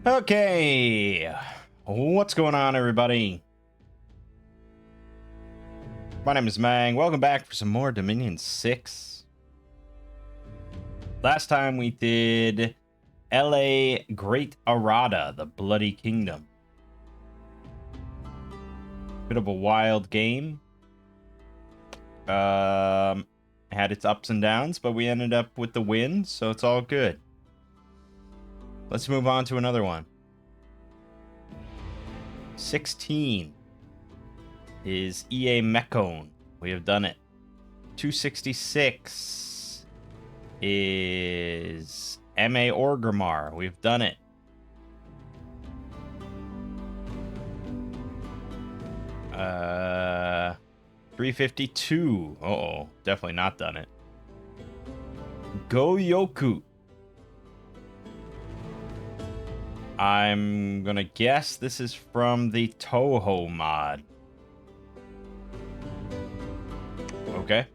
Okay, what's going on, everybody? My name is Mangg. Welcome back for some more Dominion 6. Last time we did L.A. Great Arada, the Bloody Kingdom. Bit of a wild game. Had its ups and downs, but we ended up with the win, so it's all good. Let's move on to another one. 16 is EA Mekone. We have done it. 266 is MA Orgrimmar. We've done it. Uh, 352. Uh-oh. Definitely not done it. Gouyoku. I'm gonna guess this is from the Toho mod. Okay.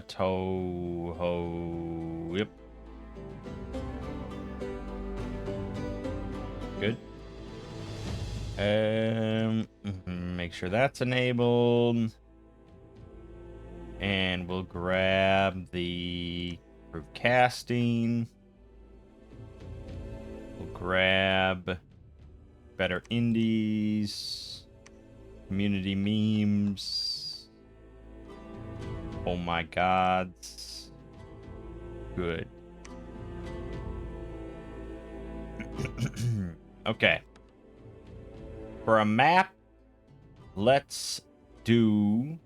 Toho. Yep. Good. Make sure that's enabled. And we'll grab the proof casting. We'll grab better indies. Community memes. Oh my god. Good. Okay. For a map, let's do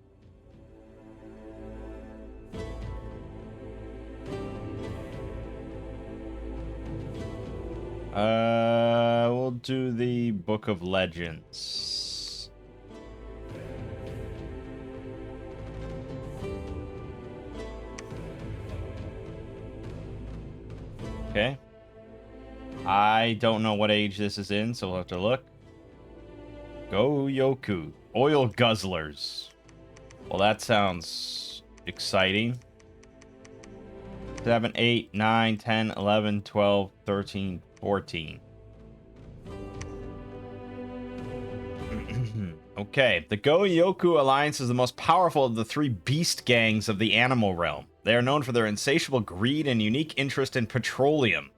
we'll do the Book of Legends. Okay. I don't know what age this is in, so we'll have to look. Gouyoku. Oil Guzzlers. Well, that sounds exciting. 7, 8, 9, 10, 11, 12, 13, 14. Okay, the Gouyoku Alliance is the most powerful of the three beast gangs of the animal realm. They are known for their insatiable greed and unique interest in petroleum.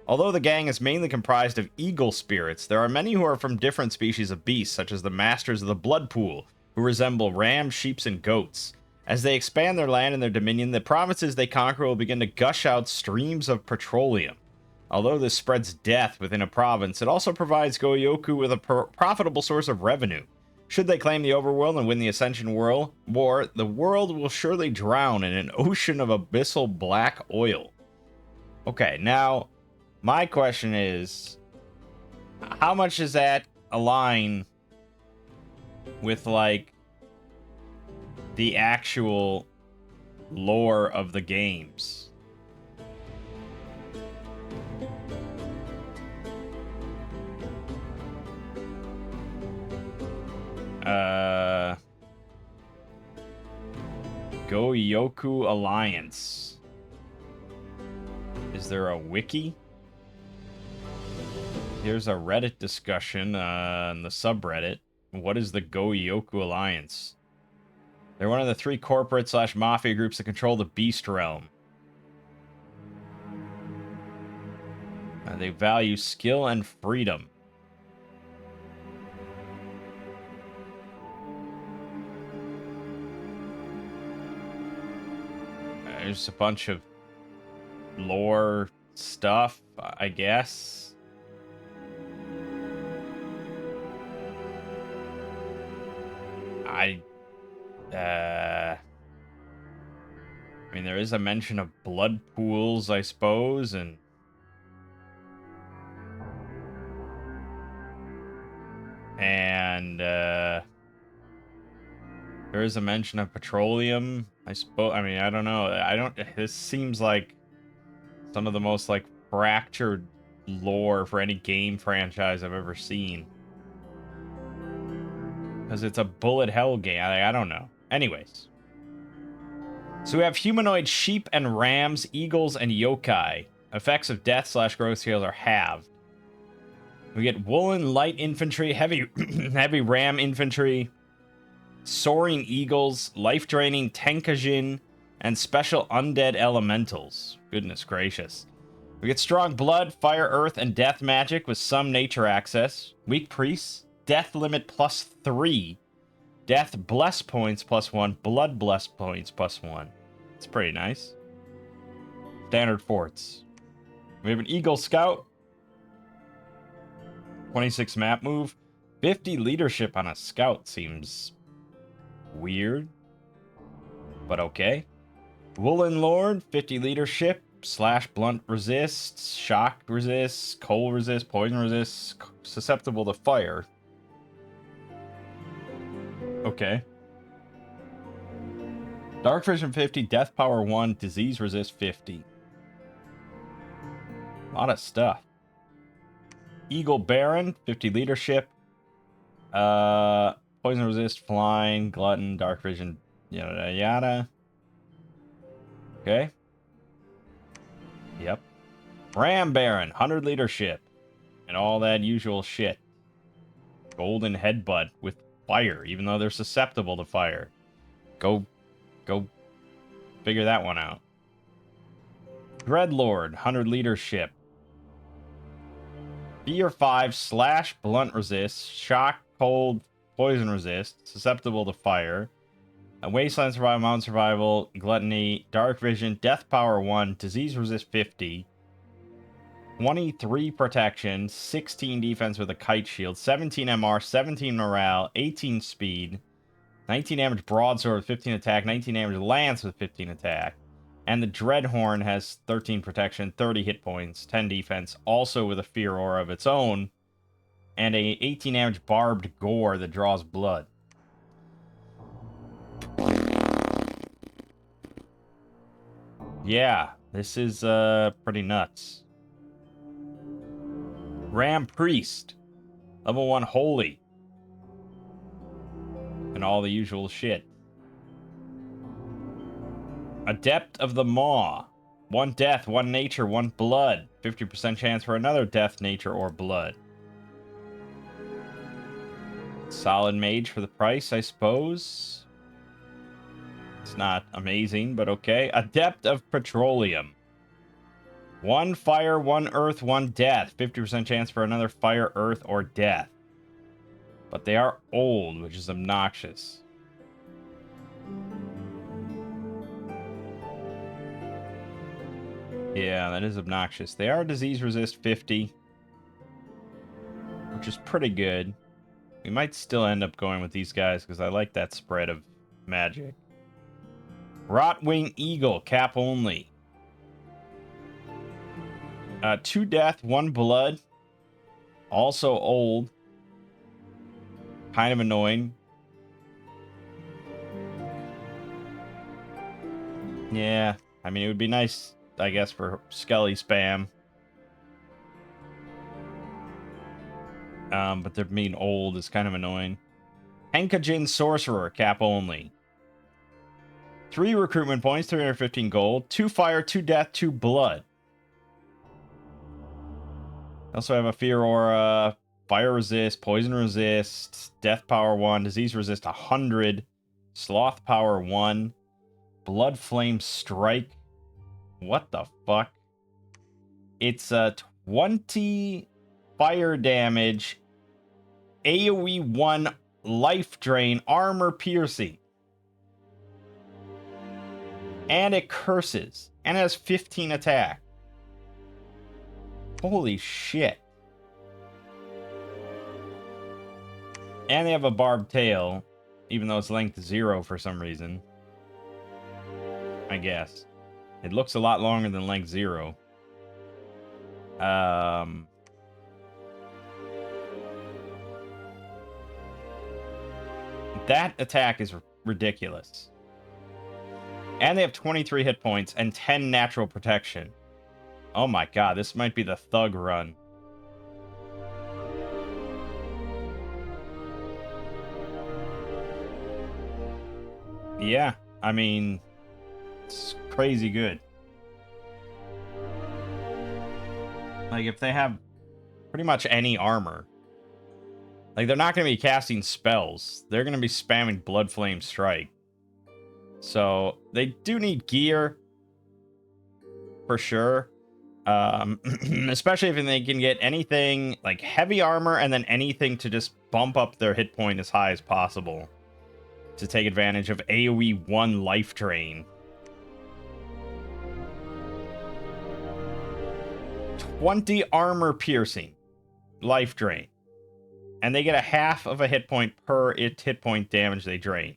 Although the gang is mainly comprised of eagle spirits, there are many who are from different species of beasts, such as the Masters of the Blood Pool, who resemble rams, sheep, and goats. As they expand their land and their dominion, the provinces they conquer will begin to gush out streams of petroleum. Although this spreads death within a province, it also provides Gouyoku with a profitable source of revenue. Should they claim the overworld and win the Ascension War, the world will surely drown in an ocean of abyssal black oil. Okay, now my question is, how much does that align with, like, the actual lore of the games? Gouyoku Alliance. Is there a wiki? Here's a Reddit discussion on the subreddit. What is the Gouyoku Alliance? They're one of the three corporate/mafia groups that control the Beast Realm. They value skill and freedom. There's a bunch of lore stuff, I guess. I mean, there is a mention of blood pools, I suppose, and there is a mention of petroleum, I suppose. I mean, I don't know. This seems like some of the most, like, fractured lore for any game franchise I've ever seen. Because it's a bullet hell game. I don't know. Anyways. So we have humanoid sheep and rams, eagles, and yokai. Effects of death / growth scales are halved. We get woolen light infantry, heavy heavy ram infantry, soaring eagles, life-draining tenkajin, and special undead elementals. Goodness gracious. We get strong blood, fire, earth, and death magic with some nature access. Weak priests, death limit +3, death bless points +1, blood bless points +1. It's pretty nice. Standard forts. We have an eagle scout, 26 map move, 50 leadership on a scout seems weird, but okay. Woolen Lord, 50 leadership, / blunt resists, shock resists, cold resist, poison resists, susceptible to fire. Okay. Dark Vision 50, death power 1, disease resist 50. A lot of stuff. Eagle Baron, 50 leadership, poison resist, flying, glutton, dark vision, yada yada. Okay. Yep. Ram Baron, 100 leadership, and all that usual shit. Golden headbutt with fire, even though they're susceptible to fire. Go figure that one out. Dreadlord, 100 leadership. Fear 5 / blunt resist, shock, cold, poison resist, susceptible to fire. A wasteland survival, mountain survival, gluttony, dark vision, death power 1, disease resist 50. 23 protection, 16 defense with a kite shield, 17 MR, 17 morale, 18 speed, 19 damage broadsword with 15 attack, 19 damage lance with 15 attack. And the Dreadhorn has 13 protection, 30 hit points, 10 defense, also with a fear aura of its own, and a 18 damage barbed gore that draws blood. Yeah, this is pretty nuts. Ram Priest, level 1 holy, and all the usual shit. Adept of the Maw. 1 death, 1 nature, 1 blood. 50% chance for another death, nature, or blood. Solid mage for the price, I suppose. It's not amazing, but okay. Adept of Petroleum. 1 fire, 1 earth, 1 death. 50% chance for another fire, earth, or death. But they are old, which is obnoxious. Yeah, that is obnoxious. They are disease resist 50, which is pretty good. We might still end up going with these guys because I like that spread of magic. Rotwing Eagle, cap only. 2 death, 1 blood. Also old. Kind of annoying. Yeah, I mean, it would be nice, I guess, for Skelly spam. But they're being old is kind of annoying. Tenkajin Sorcerer, cap only. 3 recruitment points, 315 gold. 2 fire, 2 death, 2 blood. Also have a fear aura, fire resist, poison resist, death power 1, disease resist 100, sloth power 1, blood flame strike. What the fuck? It's a 20 fire damage, AoE 1 life drain, armor piercing. And it curses. And it has 15 attack. Holy shit. And they have a barbed tail, even though it's length 0 for some reason. I guess. It looks a lot longer than length 0. That attack is ridiculous. And they have 23 hit points and 10 natural protection. Oh my god, this might be the thug run. Yeah, I mean, it's crazy good. Like, if they have pretty much any armor, like, they're not going to be casting spells. They're going to be spamming Blood Flame Strike. So, they do need gear, for sure. Especially if they can get anything, like, heavy armor, and then anything to just bump up their hit point as high as possible to take advantage of AoE 1 life drain. 20 armor piercing life drain. And they get a half of a hit point per hit point damage they drain.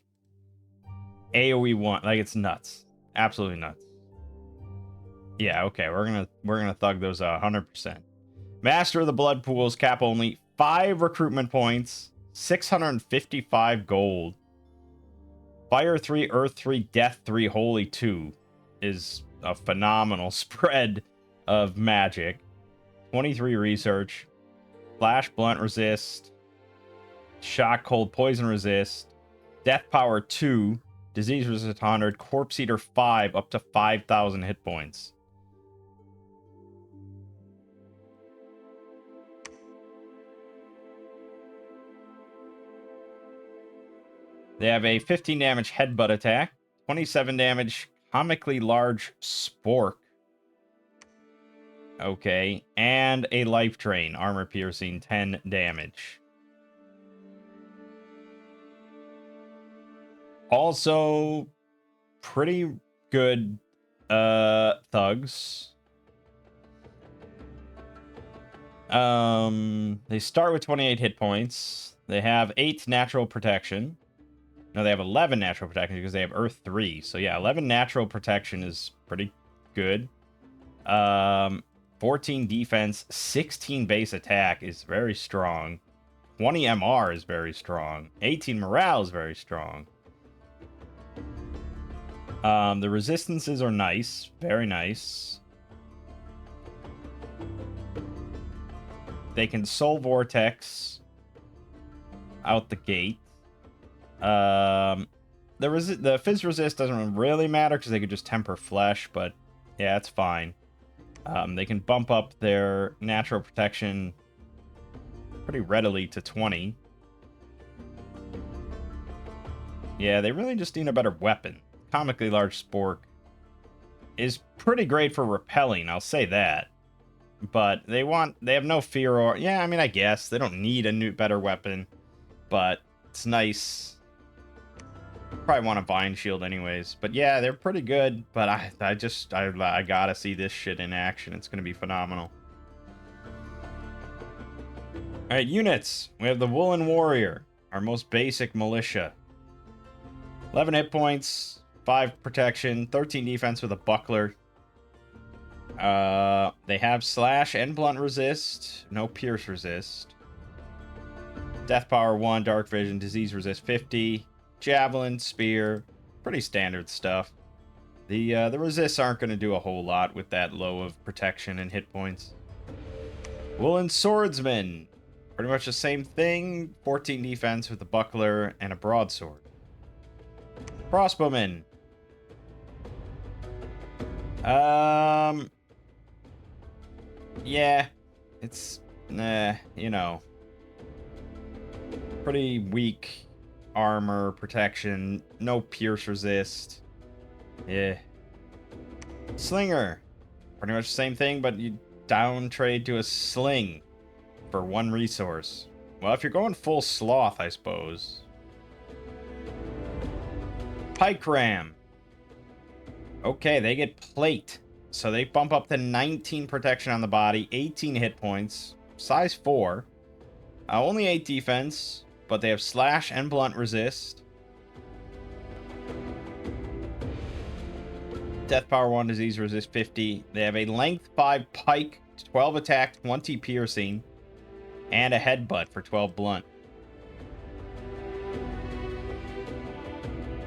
AoE 1, like, it's nuts. Absolutely nuts. Yeah, okay, we're gonna thug those 100%. Master of the Blood Pools, cap only 5 recruitment points, 655 gold. Fire 3, Earth 3, Death 3, Holy 2 is a phenomenal spread of magic. 23 research, Flash Blunt resist, Shock Cold Poison resist, Death Power 2, Disease resist 100, Corpse Eater 5, up to 5,000 hit points. They have a 15 damage headbutt attack, 27 damage comically large spork. Okay, and a life drain, armor piercing, 10 damage. Also, pretty good thugs. They start with 28 hit points. They have 8 natural protection. No, they have 11 natural protection because they have Earth 3. So yeah, 11 natural protection is pretty good. 14 defense, 16 base attack is very strong. 20 MR is very strong. 18 morale is very strong. The resistances are nice. Very nice. They can Soul Vortex out the gate. The Fizz Resist doesn't really matter because they could just temper flesh, but yeah, it's fine. They can bump up their natural protection pretty readily to 20. Yeah, they really just need a better weapon. Comically large spork is pretty great for repelling, I'll say that. But they have no fear or... Yeah, I mean, I guess. They don't need a better weapon. But it's nice. Probably want a Vine Shield anyways. But yeah, they're pretty good. But I gotta see this shit in action. It's gonna be phenomenal. Alright, units. We have the Woolen Warrior. Our most basic militia. 11 hit points. 5 protection. 13 defense with a buckler. They have slash and blunt resist. No pierce resist. Death power 1. Dark vision. Disease resist 50. Javelin, spear, pretty standard stuff. The resists aren't going to do a whole lot with that low of protection and hit points. Woolen Swordsman, pretty much the same thing. 14 defense with a buckler and a broadsword. Crossbowman. Yeah, it's you know, pretty weak. Armor, protection, no pierce resist. Yeah. Slinger. Pretty much the same thing, but you down trade to a sling for 1 resource. Well, if you're going full sloth, I suppose. Pike Ram. Okay, they get plate. So they bump up to 19 protection on the body, 18 hit points, size 4. Only 8 defense. But they have slash and blunt resist. Death power 1, disease resist 50. They have a length 5 pike, 12 attack, 20 piercing, and a headbutt for 12 blunt.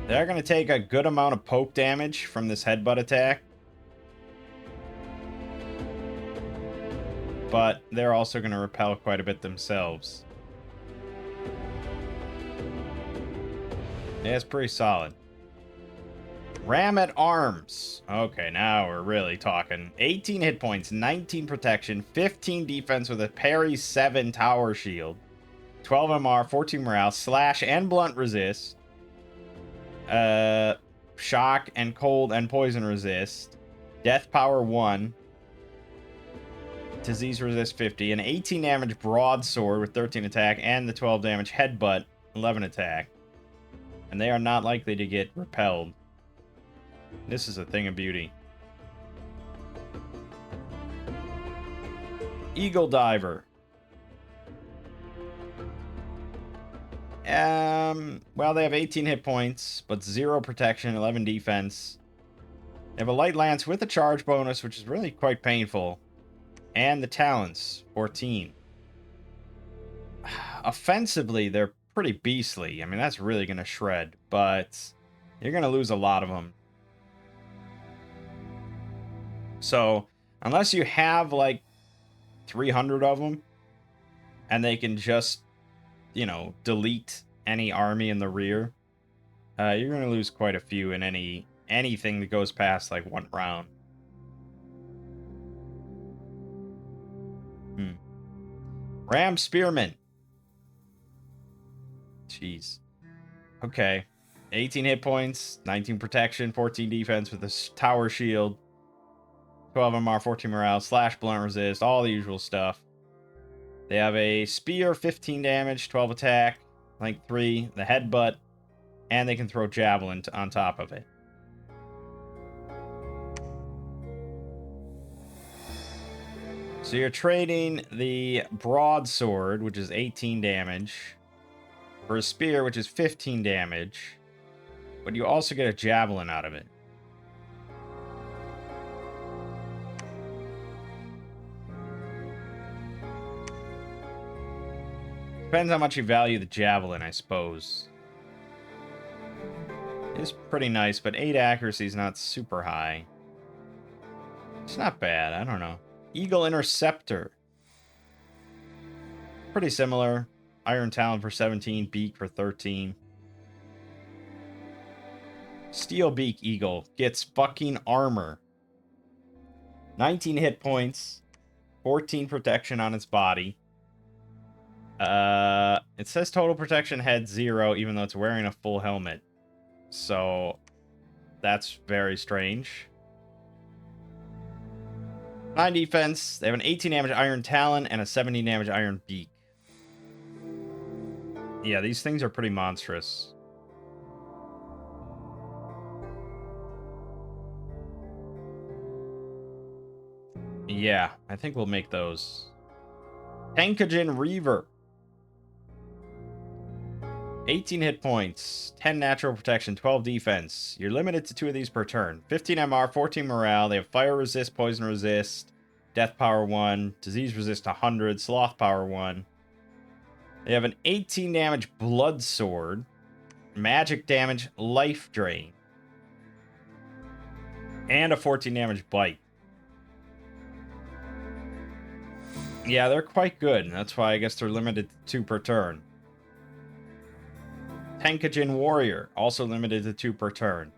They're going to take a good amount of poke damage from this headbutt attack. But they're also going to repel quite a bit themselves. Yeah, it's pretty solid. Ram at arms. Okay, now we're really talking. 18 hit points, 19 protection, 15 defense with a parry, 7 tower shield, 12 MR, 14 morale, slash and blunt resist, shock and cold and poison resist, death power 1, disease resist 50, an 18 damage broadsword with 13 attack, and the 12 damage headbutt, 11 attack. And they are not likely to get repelled. This is a thing of beauty. Eagle Diver. Well, they have 18 hit points, but 0 protection, 11 defense. They have a light lance with a charge bonus, which is really quite painful. And the talents, 14. Offensively, they're pretty beastly. I mean, that's really going to shred, but you're going to lose a lot of them. So, unless you have, like, 300 of them, and they can just, you know, delete any army in the rear, you're going to lose quite a few in anything that goes past, like, 1 round. Ram Spearman. Jeez. Okay. 18 hit points, 19 protection, 14 defense with a tower shield, 12 MR, 14 morale, slash blunt resist, all the usual stuff. They have a spear, 15 damage, 12 attack, length 3, the headbutt, and they can throw javelin on top of it. So you're trading the broadsword, which is 18 damage, for a spear, which is 15 damage, but you also get a javelin out of it. Depends how much you value the javelin, I suppose. It's pretty nice, but 8 accuracy is not super high. It's not bad, I don't know. Eagle Interceptor. Pretty similar. Iron Talon for 17, Beak for 13. Steel Beak Eagle gets fucking armor. 19 hit points, 14 protection on its body. It says total protection head 0, even though it's wearing a full helmet. So, that's very strange. 9 defense. They have an 18 damage Iron Talon and a 17 damage Iron Beak. Yeah, these things are pretty monstrous. Yeah, I think we'll make those. Tankajin Reaver. 18 hit points, 10 natural protection, 12 defense. You're limited to 2 of these per turn. 15 MR, 14 morale. They have fire resist, poison resist, death power 1, disease resist 100, sloth power 1. They have an 18 damage blood sword, magic damage life drain, and a 14 damage bite. Yeah, they're quite good. That's why I guess they're limited to 2 per turn. Tankajin Warrior, also limited to 2 per turn.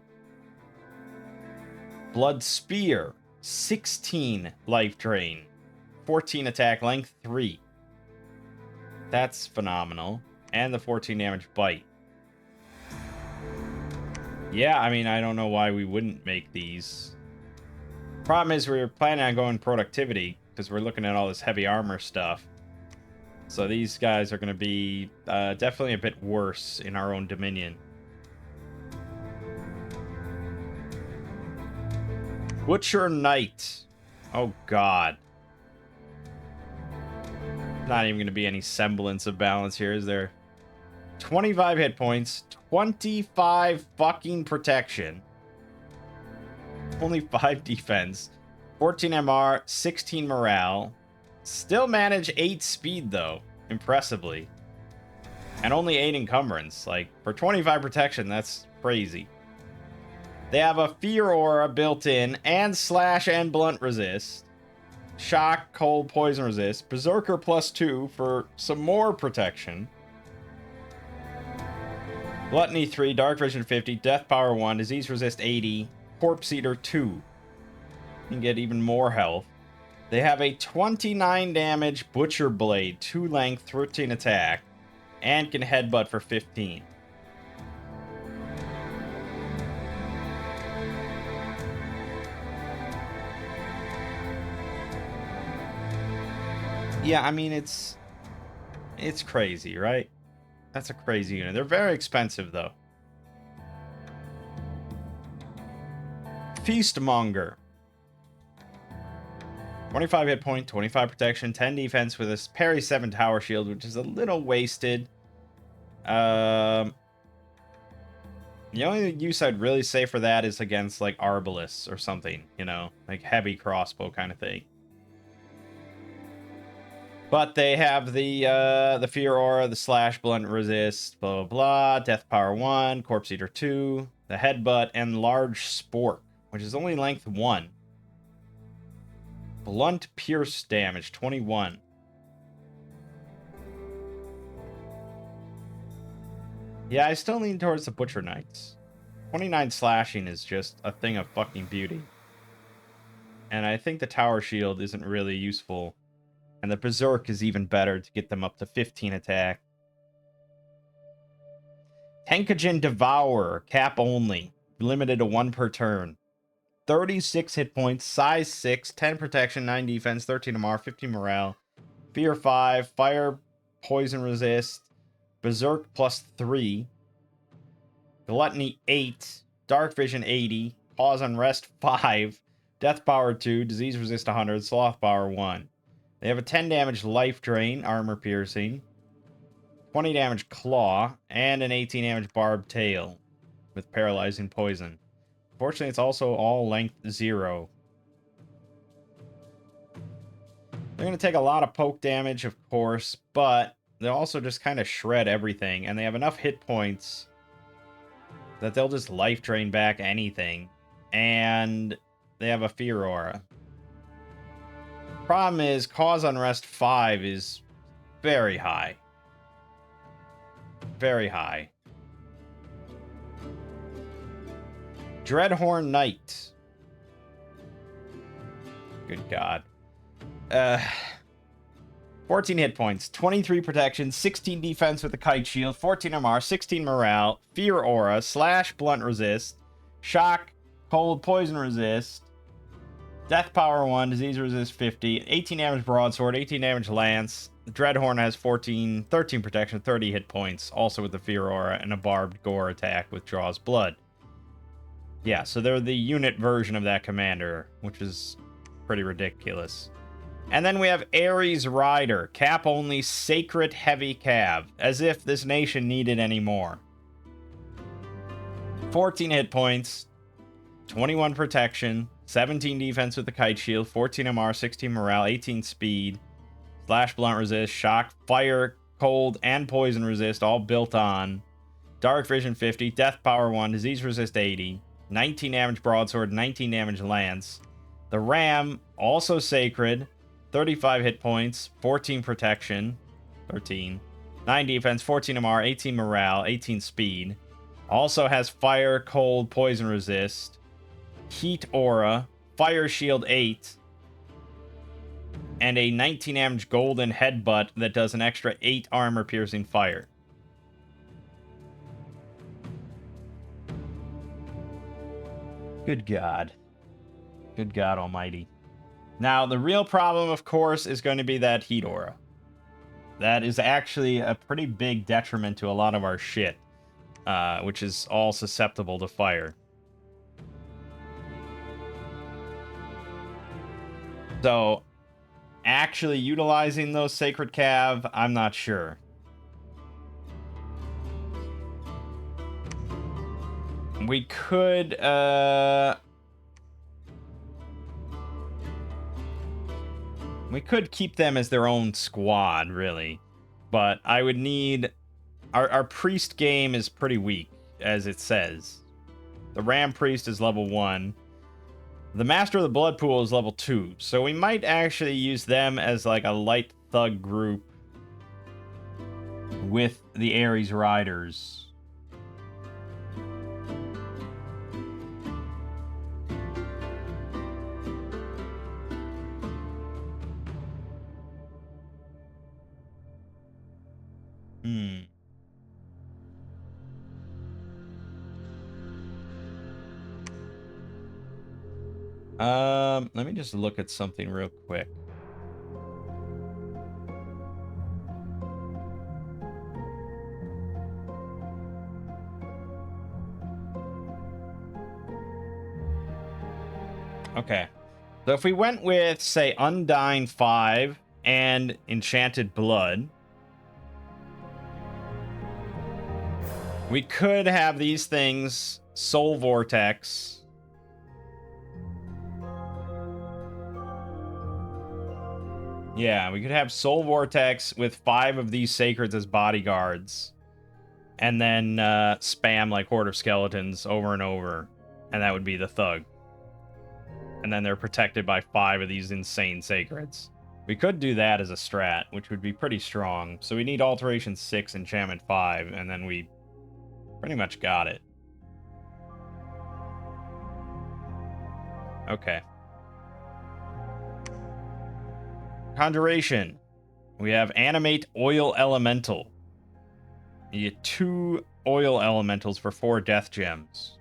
Blood Spear, 16 life drain, 14 attack, length 3. That's phenomenal. And the 14 damage bite. Yeah, I mean, I don't know why we wouldn't make these. Problem is, we're planning on going productivity, because we're looking at all this heavy armor stuff. So these guys are going to be definitely a bit worse in our own dominion. Butcher Knight. Oh, God. Not even going to be any semblance of balance here, is there? 25 hit points, 25 fucking protection. Only 5 defense. 14 MR, 16 morale. Still manage 8 speed, though, impressively. And only 8 encumbrance. Like, for 25 protection, that's crazy. They have a Fear Aura built in, and slash and blunt resist. Shock, cold, poison resist. Berserker +2 for some more protection. Gluttony 3, Dark Vision 50, Death Power 1, Disease Resist 80, Corpse Eater 2. You can get even more health. They have a 29 damage Butcher Blade, 2 length, 13 attack, and can headbutt for 15. Yeah, I mean, it's crazy, right? That's a crazy unit. They're very expensive, though. Feastmonger. 25 hit point, 25 protection, 10 defense with a parry 7 tower shield, which is a little wasted. The only use I'd really say for that is against, like, Arbalists or something, you know? Like, heavy crossbow kind of thing. But they have the Fear Aura, the Slash, Blunt Resist, blah, blah, blah, Death Power 1, Corpse Eater 2, the Headbutt, and Large Spork, which is only length 1. Blunt Pierce damage, 21. Yeah, I still lean towards the Butcher Knights. 29 slashing is just a thing of fucking beauty. And I think the Tower Shield isn't really useful. And the Berserk is even better to get them up to 15 attack. Tenkajin Devourer, cap only. Limited to 1 per turn. 36 hit points, size 6, 10 protection, 9 defense, 13 MR, 15 morale. Fear 5, fire, poison resist. Berserk plus 3. Gluttony 8. Dark Vision 80. Cause Unrest 5. Death Power 2. Disease Resist 100. Sloth Power 1. They have a 10 damage Life Drain, Armor Piercing, 20 damage Claw, and an 18 damage Barbed Tail with Paralyzing Poison. Unfortunately, it's also all length 0. They're going to take a lot of poke damage, of course, but they'll also just kind of shred everything, and they have enough hit points that they'll just Life Drain back anything, and they have a Fear Aura. Problem is, Cause Unrest 5 is very high. Very high. Dreadhorn Knight. Good God. 14 hit points, 23 protection, 16 defense with the Kite Shield, 14 MR, 16 morale, Fear Aura, Slash, Blunt Resist, Shock, Cold, Poison Resist, Death Power 1, Disease Resist 50, 18 damage Broadsword, 18 damage Lance. The Dreadhorn has 13 protection, 30 hit points, also with the Fear Aura, and a Barbed Gore attack with Draws Blood. Yeah, so they're the unit version of that commander, which is pretty ridiculous. And then we have Ares Rider, cap only, Sacred Heavy Cav, as if this nation needed any more. 14 hit points, 21 protection, 17 defense with the Kite Shield, 14 MR, 16 morale, 18 speed, Slash, Blunt Resist, Shock, Fire, Cold, and Poison Resist, all built on. Dark Vision 50, Death Power 1, Disease Resist 80, 19 damage Broadsword, 19 damage Lance. The Ram, also Sacred, 35 hit points, 14 protection, 13, 9 defense, 14 MR, 18 morale, 18 speed. Also has Fire, Cold, Poison Resist, Heat Aura, Fire Shield 8, and a 19 damage Golden Headbutt that does an extra 8 armor piercing fire. Good God. Good God almighty. Now, the real problem, of course, is going to be that Heat Aura. That is actually a pretty big detriment to a lot of our shit, which is all susceptible to fire. So, actually utilizing those Sacred Cav, I'm not sure. We could, we could keep them as their own squad, really. But I would need... Our Priest game is pretty weak, as it says. The Ram Priest is level 1. The Master of the Blood Pool is level 2. So we might actually use them as like a light thug group with the Ares Riders. Hmm. Let me just look at something real quick. Okay. So if we went with, say, Undying 5 and Enchanted Blood, we could have these things, Soul Vortex. Yeah, we could have Soul Vortex with 5 of these Sacreds as bodyguards. And then spam like Horde of Skeletons over and over. And that would be the Thug. And then they're protected by 5 of these insane Sacreds. We could do that as a strat, which would be pretty strong. So we need Alteration 6, Enchantment 5, and then we pretty much got it. Okay. Conjuration. We have Animate Oil Elemental. You get 2 Oil Elementals for 4 Death Gems.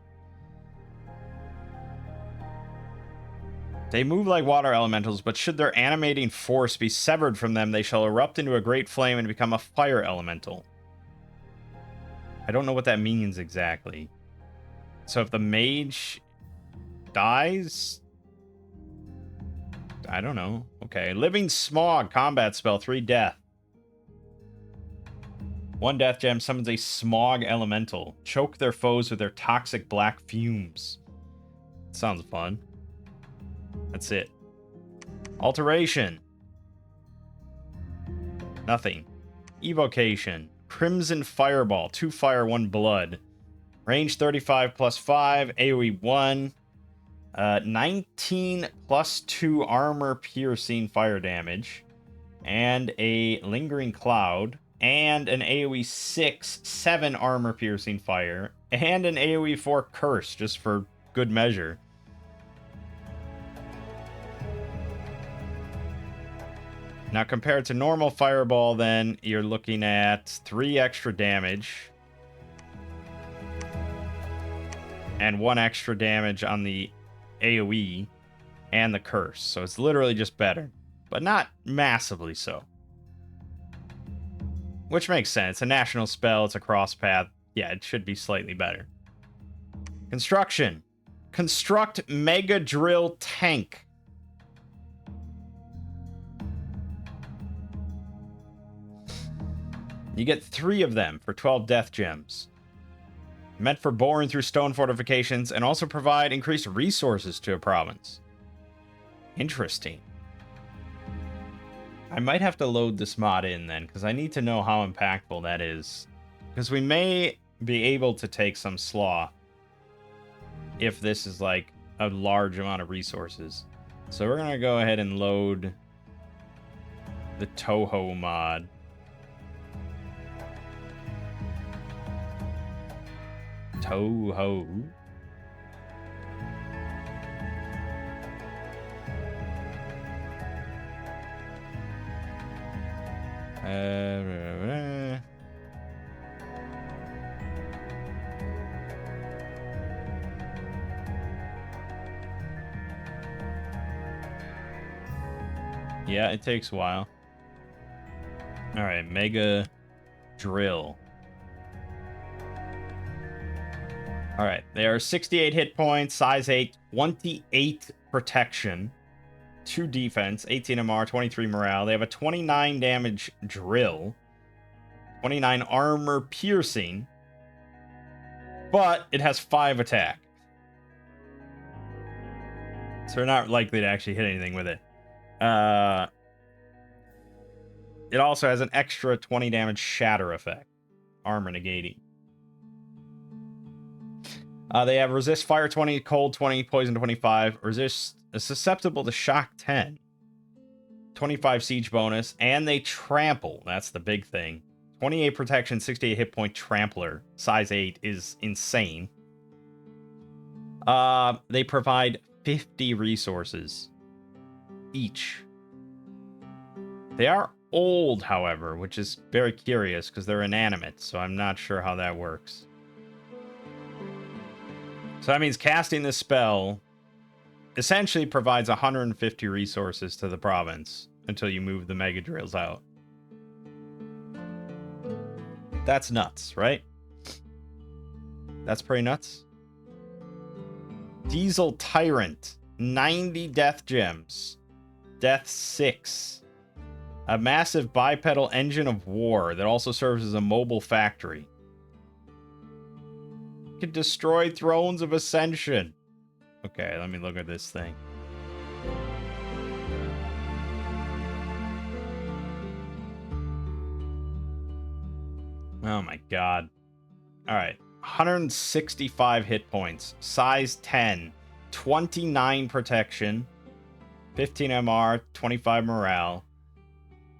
They move like water elementals, but should their animating force be severed from them, they shall erupt into a great flame and become a fire elemental. I don't know what that means exactly. So if the mage dies... I don't know. Okay. Living Smog, combat spell, 3 death. 1 death gem summons a smog elemental. Choke their foes with their toxic black fumes. Sounds fun. That's it. Alteration. Nothing. Evocation. Crimson Fireball. 2 fire, 1 blood. Range 35 plus 5. AoE 1. 19 plus 2 armor piercing fire damage. And a lingering cloud. And an AoE 6, 7 armor piercing fire. And an AoE 4 curse, just for good measure. Now, compared to normal fireball, then you're looking at 3 extra damage and 1 extra damage on the AoE and the curse. So it's literally just better, but not massively so. Which makes sense. A national spell, it's a cross path. Yeah, it should be slightly better. Construction. Construct Mega Drill Tank. You get 3 of them for 12 death gems. Meant for boring through stone fortifications and also provide increased resources to a province. Interesting. I might have to load this mod in then, because I need to know how impactful that is. Because we may be able to take some slaw if this is like a large amount of resources. So we're going to go ahead and load the Toho mod. Toho. Yeah, it takes a while. All right, Mega Drill. All right, they are 68 hit points, size 8, 28 protection, 2 defense, 18 MR, 23 morale. They have a 29 damage drill, 29 armor piercing, but it has 5 attack. So they're not likely to actually hit anything with it. It also has an extra 20 damage shatter effect, armor negating. They have resist fire 20, cold 20, poison 25, resist susceptible to shock 10, 25 siege bonus, and they trample. That's the big thing. 28 protection, 68 hit point trampler, size 8 is insane. They provide 50 resources each. They are old, however, which is very curious because they're inanimate, so I'm not sure how that works. So that means casting this spell essentially provides 150 resources to the province until you move the Mega Drills out. That's nuts, right? That's pretty nuts. Diesel Tyrant, 90 death gems, death 6. A massive bipedal engine of war that also serves as a mobile factory. Can destroy thrones of ascension. Okay, let me look at this thing. Oh my god. Alright. 165 hit points. Size 10. 29 protection. 15 MR. 25 morale.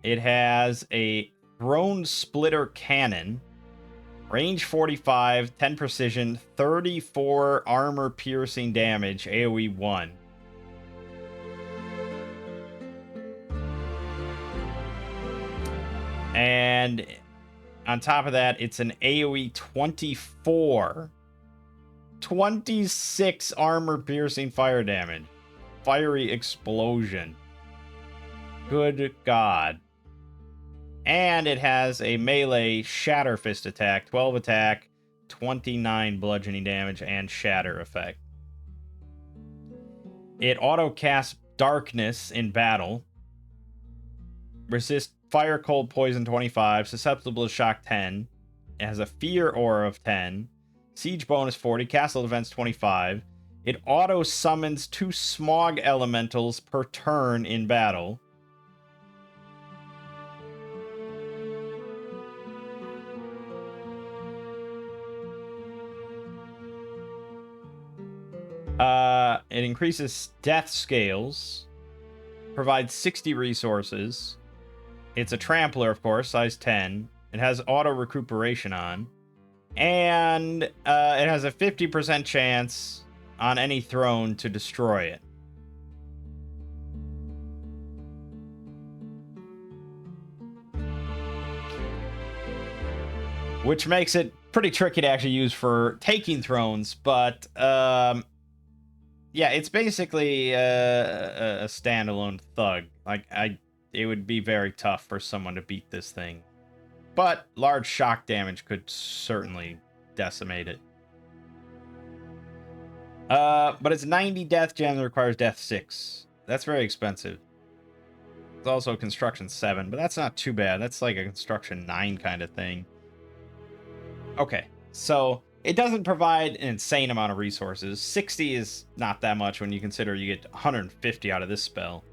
It has a throne splitter cannon. Range 45. 10 precision. 34 armor piercing damage. AoE 1. And on top of that, it's an AoE 24. 26 armor piercing fire damage. Fiery explosion. Good God. And it has a melee shatter fist attack. 12 attack. 29 bludgeoning damage and shatter effect. It auto casts darkness in battle. Resist fire, cold, poison 25. Susceptible to shock 10. It has a fear aura of 10. Siege bonus 40. Castle defense 25. It auto summons 2 smog elementals per turn in battle. It increases death scales. Provides 60 resources. It's a trampler, of course, size 10. It has auto recuperation on. And it has a 50% chance on any throne to destroy it. Which makes it pretty tricky to actually use for taking thrones, but yeah, it's basically a standalone thug. Like, it would be very tough for someone to beat this thing. But large shock damage could certainly decimate it. But it's 90 death gems, requires death 6. That's very expensive. It's also construction 7, but that's not too bad. That's like a construction 9 kind of thing. Okay, so it doesn't provide an insane amount of resources. 60 is not that much when you consider you get 150 out of this spell.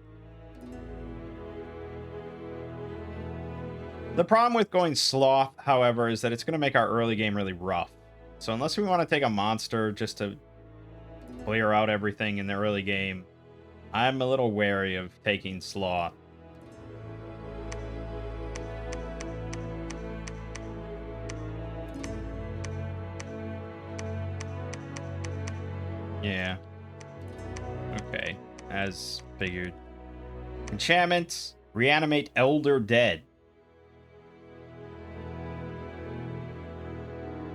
The problem with going Sloth, however, is that it's going to make our early game really rough. So unless we want to take a monster just to clear out everything in the early game, I'm a little wary of taking Sloth. Yeah. Okay. As figured. Enchantment. Reanimate Elder Dead.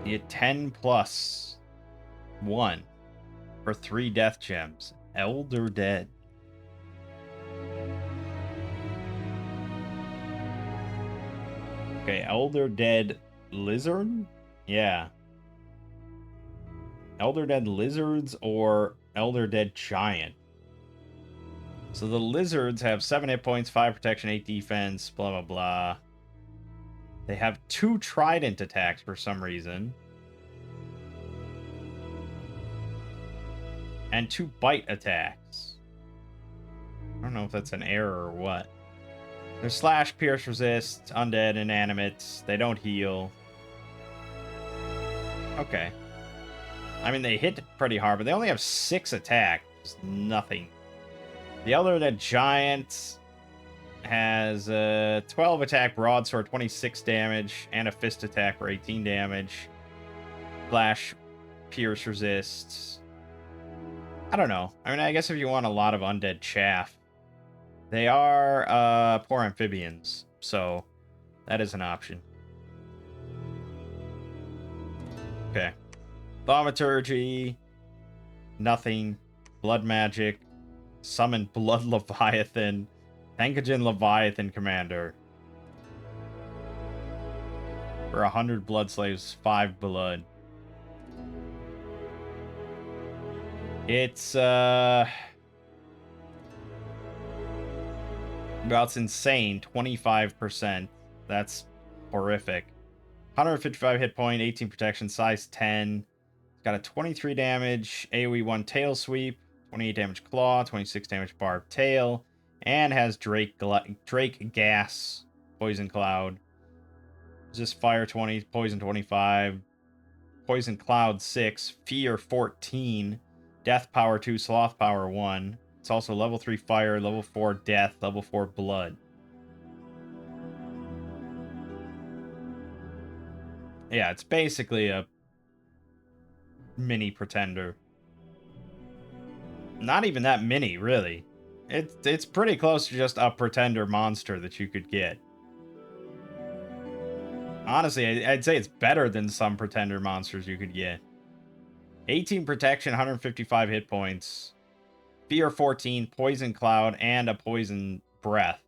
You get 10 plus 1 for 3 death gems. Elder Dead. Okay, Elder Dead Lizard? Yeah. Elder Dead Lizards or Elder Dead Giant. So the lizards have 7 hit points, 5 protection, 8 defense, blah, blah, blah. They have 2 trident attacks for some reason. And 2 bite attacks. I don't know if that's an error or what. They're slash, pierce, resist, undead, inanimates. They don't heal. Okay. I mean, they hit pretty hard, but they only have 6 attacks. Nothing. The Elder Dead Giant has 12 attack broadsword, 26 damage, and a fist attack for 18 damage. Slash, pierce, resist. I don't know. I mean, I guess if you want a lot of undead chaff. They are poor amphibians. So that is an option. Okay. Thaumaturgy. Nothing. Blood magic. Summon Blood Leviathan. Tenkajin Leviathan Commander. For 100 blood slaves, 5 blood. It's, well, it's insane. 25%. That's horrific. 155 hit point, 18 protection, size 10. It's got a 23 damage, AoE 1 tail sweep, 28 damage claw, 26 damage barbed tail, and has Drake gas, poison cloud. Just fire 20, poison 25, poison cloud 6, fear 14, death power 2, sloth power 1. It's also level 3 fire, level 4 death, level 4 blood. Yeah, it's basically a mini pretender. Not even that mini, really. It's pretty close to just a pretender monster that you could get. Honestly, I'd say it's better than some pretender monsters you could get. 18 protection, 155 hit points, fear 14, poison cloud, and a poison breath.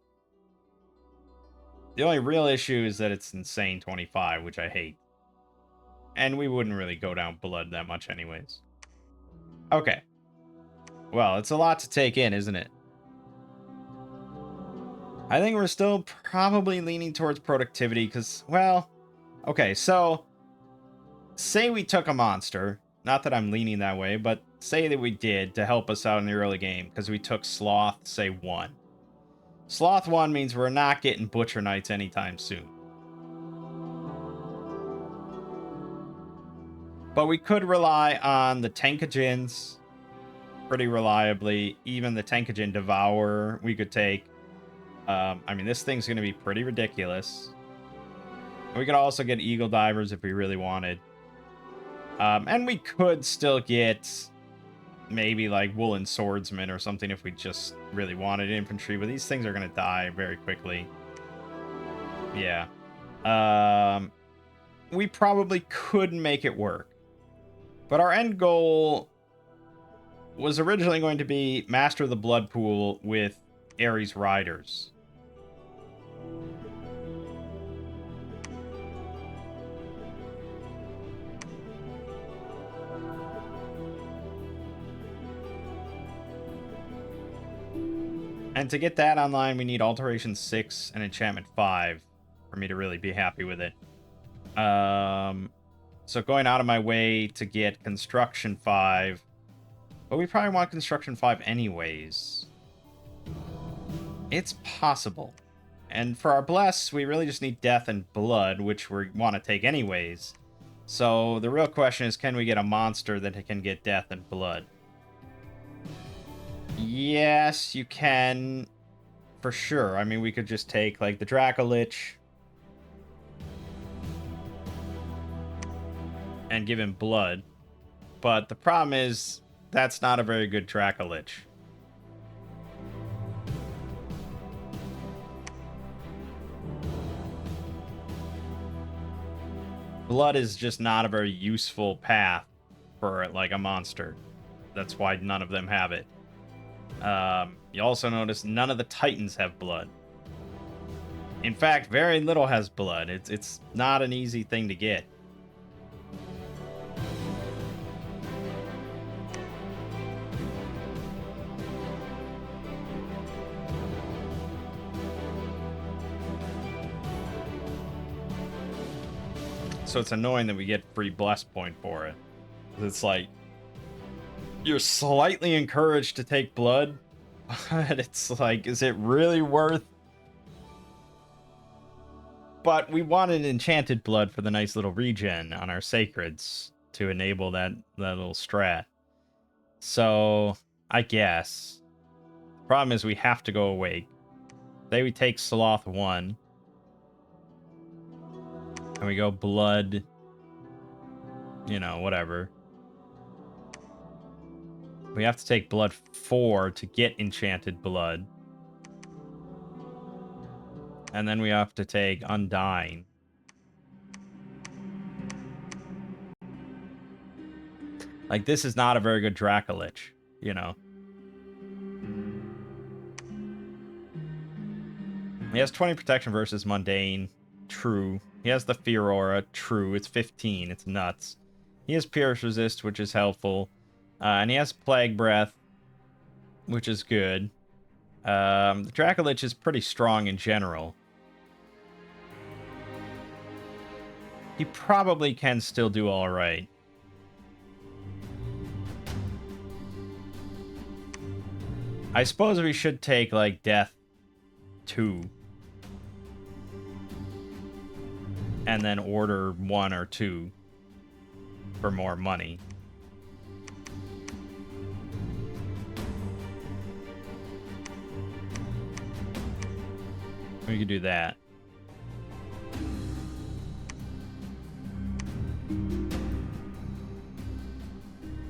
The only real issue is that it's insane 25, which I hate. And we wouldn't really go down blood that much anyways. Okay. Well, it's a lot to take in, isn't it? I think we're still probably leaning towards productivity because, well, okay, so say we took a monster. Not that I'm leaning that way, but say that we did to help us out in the early game because we took Sloth, say 1. Sloth 1 means we're not getting Butcher Knights anytime soon. But we could rely on the Tenkajins pretty reliably. Even the Tenkajin Devourer we could take. I mean, this thing's going to be pretty ridiculous. We could also get Eagle Divers if we really wanted. And we could still get maybe like Woolen Swordsman or something if we just really wanted infantry. But these things are going to die very quickly. Yeah. We probably could make it work. But our end goal was originally going to be Master of the Blood Pool with Ares Riders. And to get that online, we need Alteration 6 and Enchantment 5 for me to really be happy with it. So going out of my way to get Construction 5. But we probably want Construction 5 anyways. It's possible. And for our Bless, we really just need Death and Blood, which we want to take anyways. So the real question is, can we get a monster that can get Death and Blood? Yes, you can. For sure. I mean, we could just take, like, the Dracolich and give him blood. But the problem is, that's not a very good Dracolich. Blood is just not a very useful path for, like, a monster. That's why none of them have it. You also notice none of the Titans have blood. In fact, very little has blood. It's not an easy thing to get. So it's annoying that we get free bless point for it. It's like, you're slightly encouraged to take blood, but it's like, is it really worth? But we wanted enchanted blood for the nice little regen on our sacreds to enable that little strat. So I guess the problem is we have to go awake. Say we take Sloth 1 and we go blood, you know, whatever. We have to take blood 4 to get enchanted blood. And then we have to take Undying. Like, this is not a very good Dracolich, you know. He has 20 protection versus Mundane. True. He has the Fear Aura. True. It's 15. It's nuts. He has Pierce Resist, which is helpful. And he has Plague Breath, which is good. The Dracolich is pretty strong in general. He probably can still do alright. I suppose we should take, like, Death 2. And then order 1 or 2 for more money. We could do that.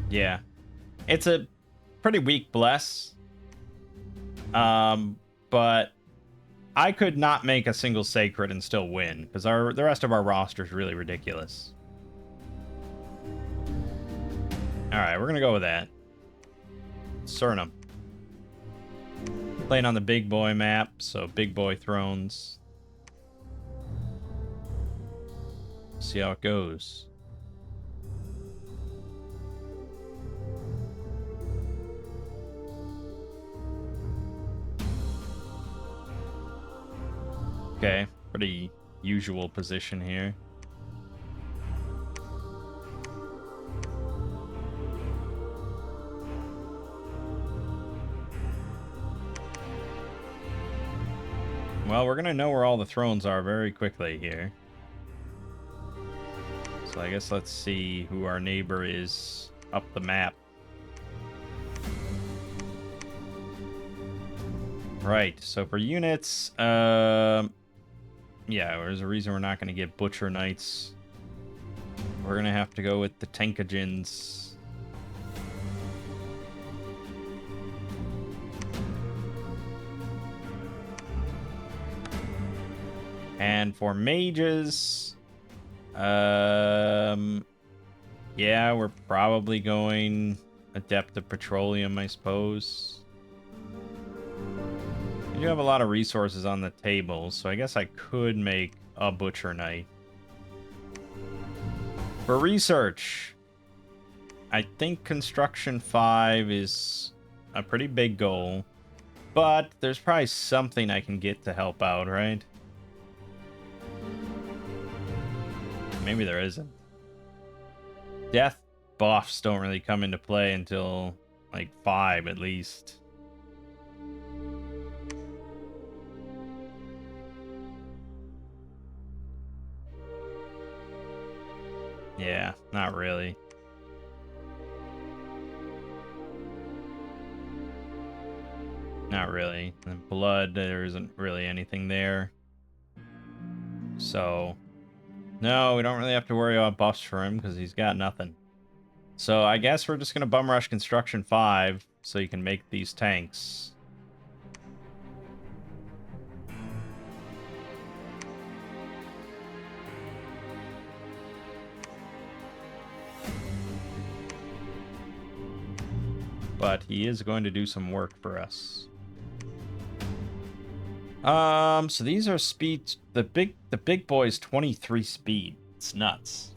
Yeah. It's a pretty weak bless. But I could not make a single Sacred and still win, because the rest of our roster is really ridiculous. Alright, we're going to go with that. Cernum. Playing on the Big Boy map, so Big Boy Thrones. See how it goes. Okay, pretty usual position here. Well, we're gonna know where all the thrones are very quickly here. So I guess let's see who our neighbor is up the map. Right, so for units, yeah, there's a reason we're not going to get Butcher Knights. We're going to have to go with the Tankajins. And for mages, yeah, we're probably going Adept of Petroleum, I suppose. You have a lot of resources on the table, so I guess I could make a Butcher Knight. For research, I think Construction 5 is a pretty big goal, but there's probably something I can get to help out, right? Maybe there isn't. Death buffs don't really come into play until, like, 5 at least. Yeah, not really. Not really. In blood, there isn't really anything there. So, no, we don't really have to worry about buffs for him because he's got nothing. So I guess we're just going to bum rush Construction 5 so you can make these tanks. But he is going to do some work for us. So these are speed. The big boy's 23 speed. It's nuts.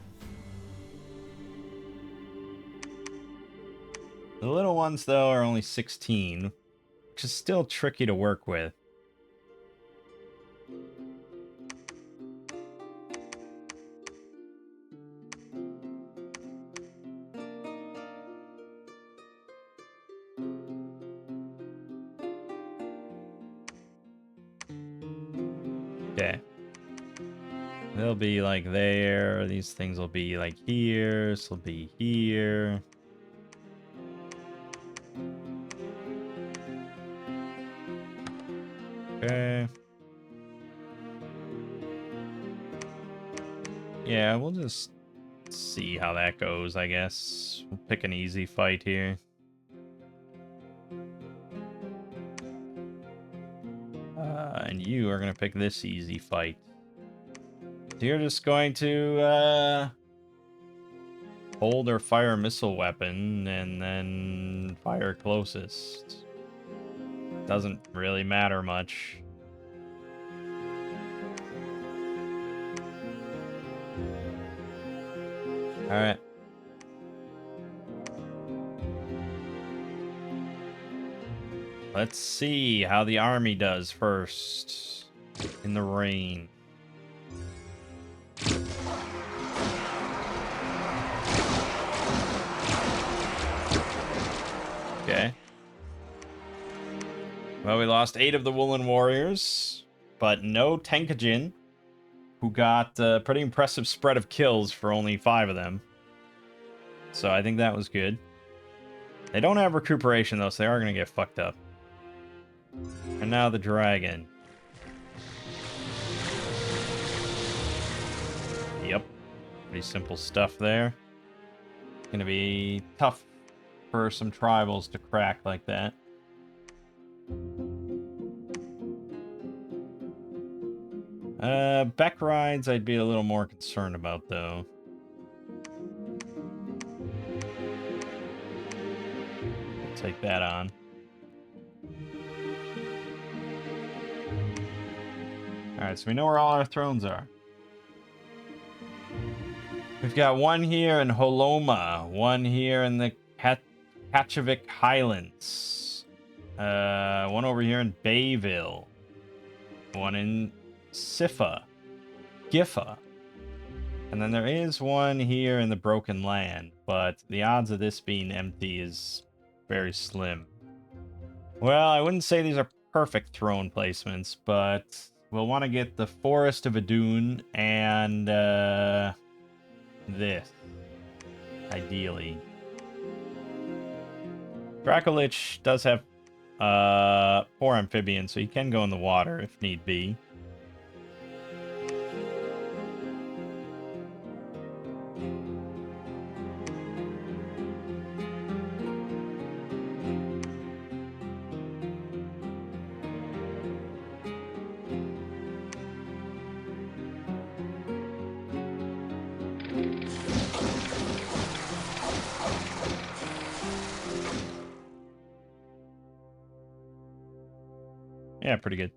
The little ones, though, are only 16, which is still tricky to work with. Okay. They'll be like there. These things will be like here. This will be here. Okay. Yeah, we'll just see how that goes, I guess. We'll pick an easy fight here. And you are going to pick this easy fight. So you're just going to hold or fire a missile weapon and then fire closest. Doesn't really matter much. Alright. Let's see how the army does first. In the rain. Okay. Well, we lost 8 of the Woolen Warriors, but no Tenkajin, who got a pretty impressive spread of kills for only 5 of them. So I think that was good. They don't have recuperation, though, so they are going to get fucked up. And now the dragon. Yep. Pretty simple stuff there. Gonna be tough for some tribals to crack like that. Beck rides I'd be a little more concerned about, though. I'll take that on. Alright, so we know where all our thrones are. We've got one here in Holoma, one here in the Kachevik Highlands, one over here in Bayville, one in Sifa, Giffa, and then there is one here in the Broken Land, but the odds of this being empty is very slim. Well, I wouldn't say these are perfect throne placements, but we'll want to get the Forest of Adun and this, ideally. Dracolich does have 4 amphibians, so he can go in the water if need be. Yeah, pretty good.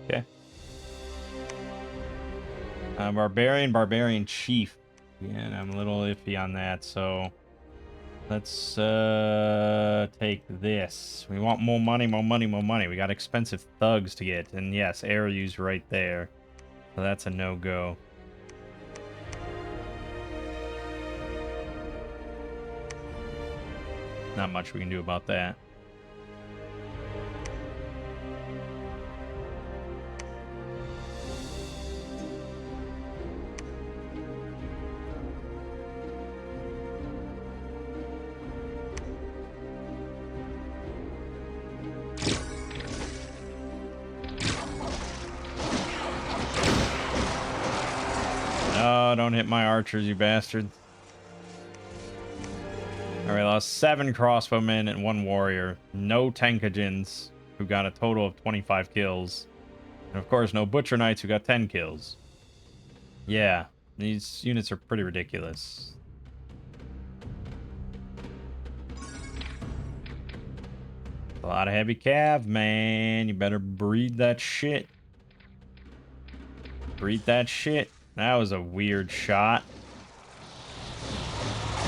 Okay. Barbarian Chief. Yeah, I'm a little iffy on that, so let's take this. We want more money, more money, more money. We got expensive thugs to get, and yes, Aryu's right there. So that's a no-go. Not much we can do about that. No, don't hit my archers, you bastard. Alright, lost 7 crossbowmen and 1 warrior. No Tenkajins, who got a total of 25 kills. And of course, no Butcher Knights, who got 10 kills. Yeah, these units are pretty ridiculous. A lot of heavy cav, man. You better breed that shit. Breed that shit. That was a weird shot.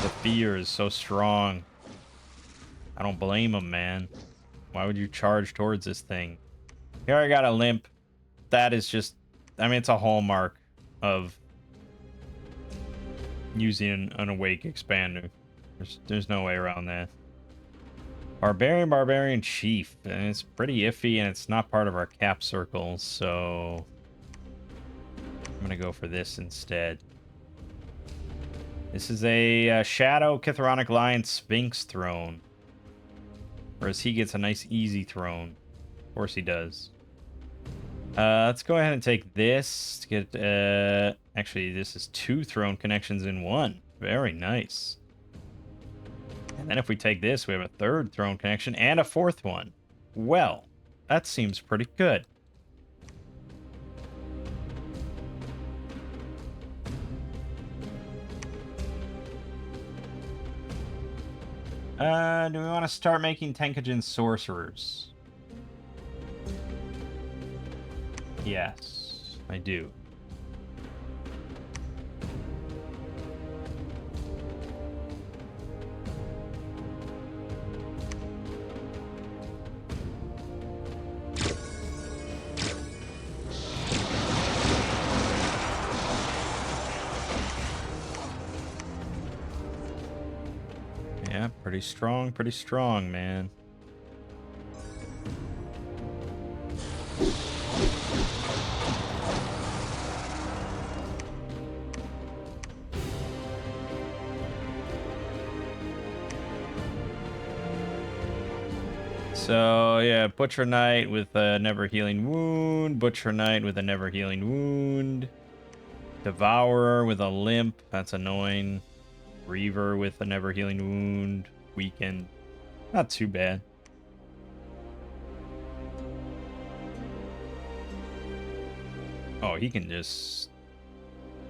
The fear is so strong. I don't blame him, man. Why would you charge towards this thing? Here I got a limp. That is just... I mean, it's a hallmark of using an awake expander. There's no way around that. Barbarian Chief. And it's pretty iffy, and it's not part of our cap circle, so... I'm gonna go for this instead. This is a Shadow Chithronic Lion Sphinx throne. Whereas he gets a nice easy throne. Of course he does. Let's go ahead and take this to get, actually, this is 2 throne connections in 1. Very nice. And then if we take this, we have a 3rd throne connection and a 4th one. Well, that seems pretty good. Do we want to start making Tenkajin sorcerers? Yes, I do. Yeah, pretty strong, man. So, yeah, Butcher Knight with a never healing wound, Butcher Knight with a never healing wound, Devourer with a limp, that's annoying, Reaver with a never healing wound, weakened, not too bad. Oh, he can just...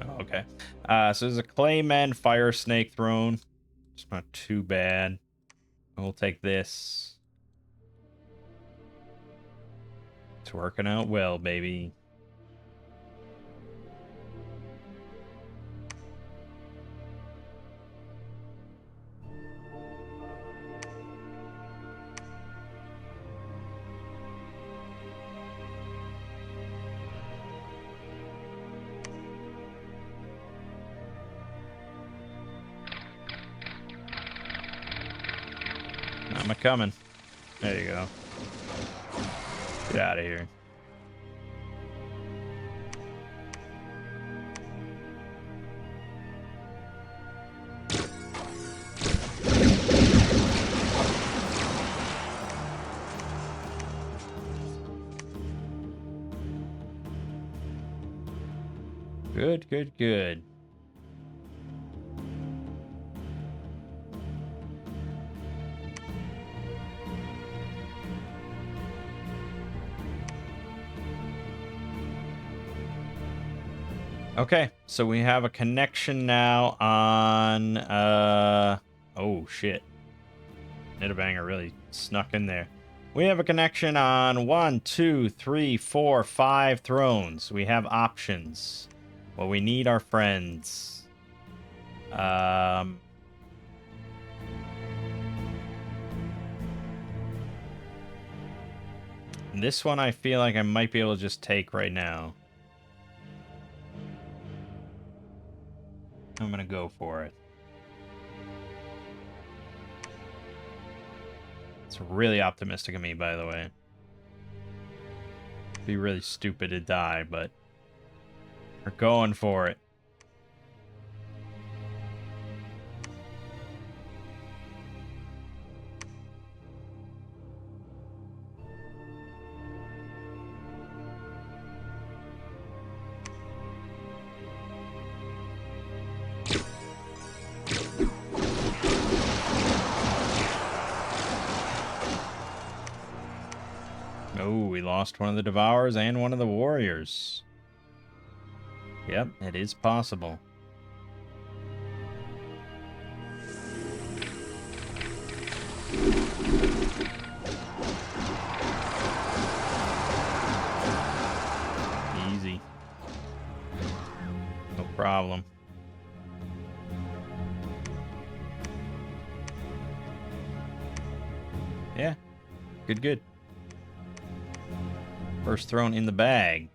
Oh, okay. So there's a Clayman Fire Snake Throne. It's not too bad. We'll take this. It's working out well, baby. I'm a-coming. There you go. Get out of here. Good, good, good. Okay, so we have a connection now on, oh shit. Nidabanger really snuck in there. We have a connection on 1, 2, 3, 4, 5 thrones. We have options. Well, we need our friends. This one I feel like I might be able to just take right now. I'm gonna go for it. It's really optimistic of me, by the way. Be really stupid to die, but we're going for it. Oh, we lost one of the Devourers and one of the Warriors. Yep, it is possible. Easy. No problem. Yeah, good, good. First throne in the bag.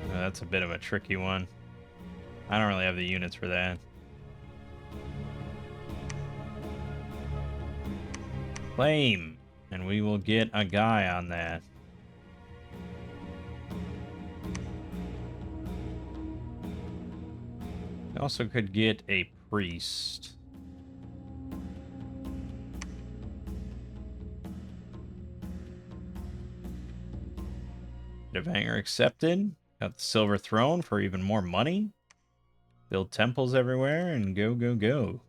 That's a bit of a tricky one. I don't really have the units for that. Claim. And we will get a guy on that. We also could get a priest. Hanger accepted. Got the silver throne for even more money. Build temples everywhere and go, go, go.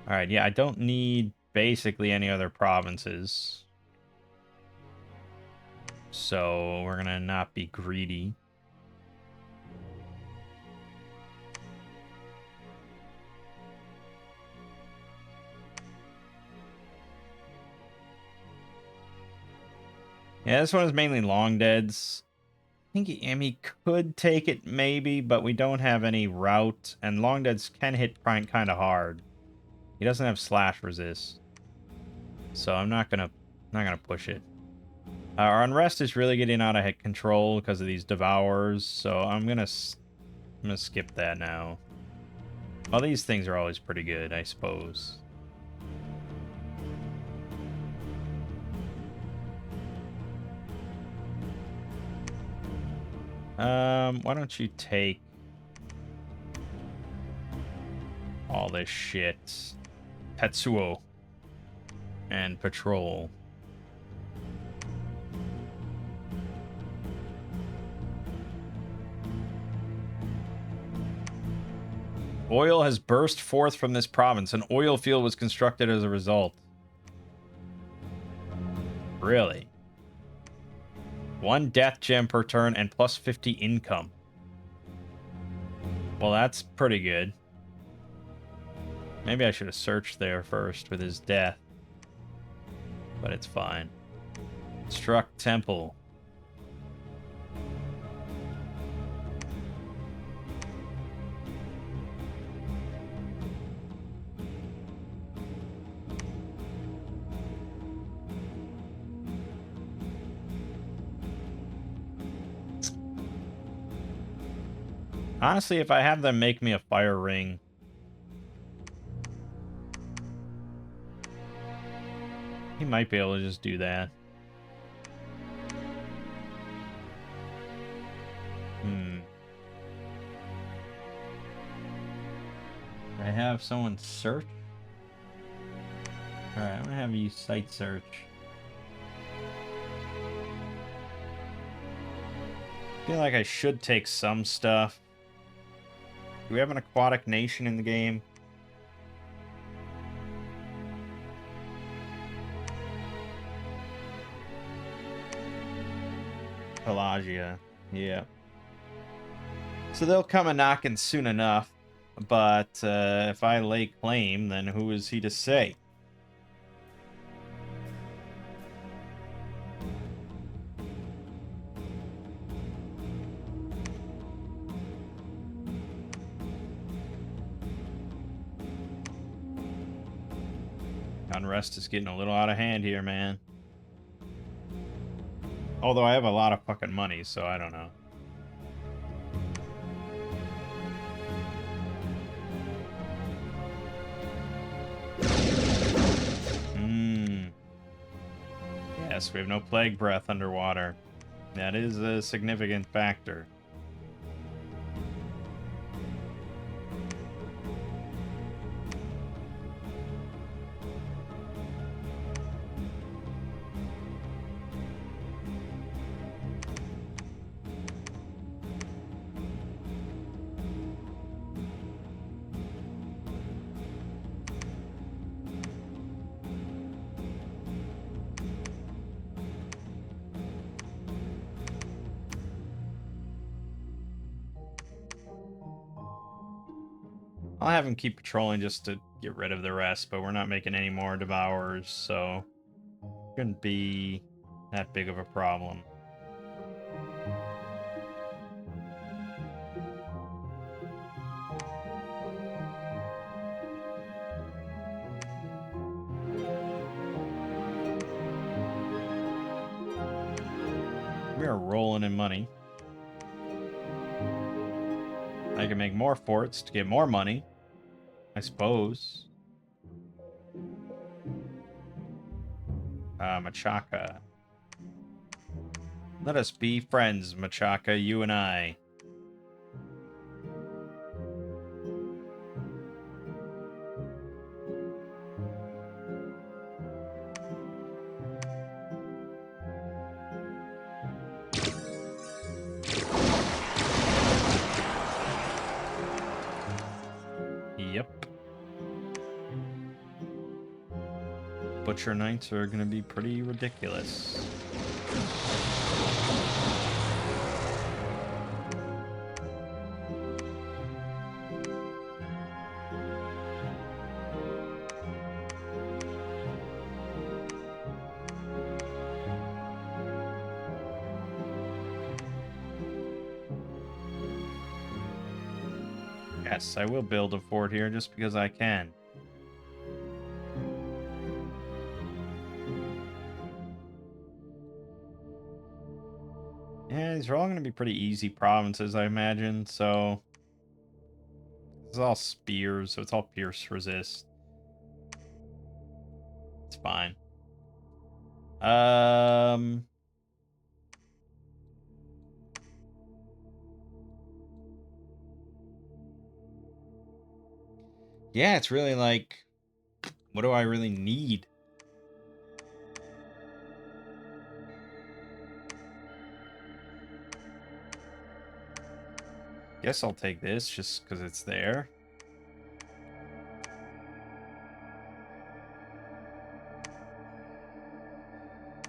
Alright, yeah, I don't need basically any other provinces. So we're gonna not be greedy. Yeah, this one is mainly long deads. I think he could take it maybe, but we don't have any route, and long deads can hit kind of hard. He doesn't have slash resist, so I'm not gonna push it. Our unrest is really getting out of control because of these devours, so I'm gonna skip that now. Well, these things are always pretty good, I suppose. Why don't you take all this shit? Tetsuo and patrol. Oil has burst forth from this province. An oil field was constructed as a result. Really? 1 death gem per turn and plus 50 income. Well, that's pretty good. Maybe I should have searched there first with his death. But it's fine. Struck temple. Honestly, if I have them make me a fire ring, he might be able to just do that. I have someone search. Alright, I'm gonna have you site search. I feel like I should take some stuff. Do we have an aquatic nation in the game? Pelagia, yeah. So they'll come a-knocking soon enough, but if I lay claim, then who is he to say? Unrest is getting a little out of hand here, man. Although I have a lot of fucking money, so I don't know. Yes, we have no plague breath underwater. That is a significant factor. I'll have him keep patrolling just to get rid of the rest, but we're not making any more devours, so shouldn't be that big of a problem. We are rolling in money. I can make more forts to get more money, I suppose. Machaka. Let us be friends, Machaka, you and I. Butcher Knights are going to be pretty ridiculous. Yes, I will build a fort here just because I can. Yeah, these are all going to be pretty easy provinces, I imagine, so... This is all spears, so it's all pierce resist. It's fine. Yeah, it's really like... What do I really need? Guess I'll take this just because it's there.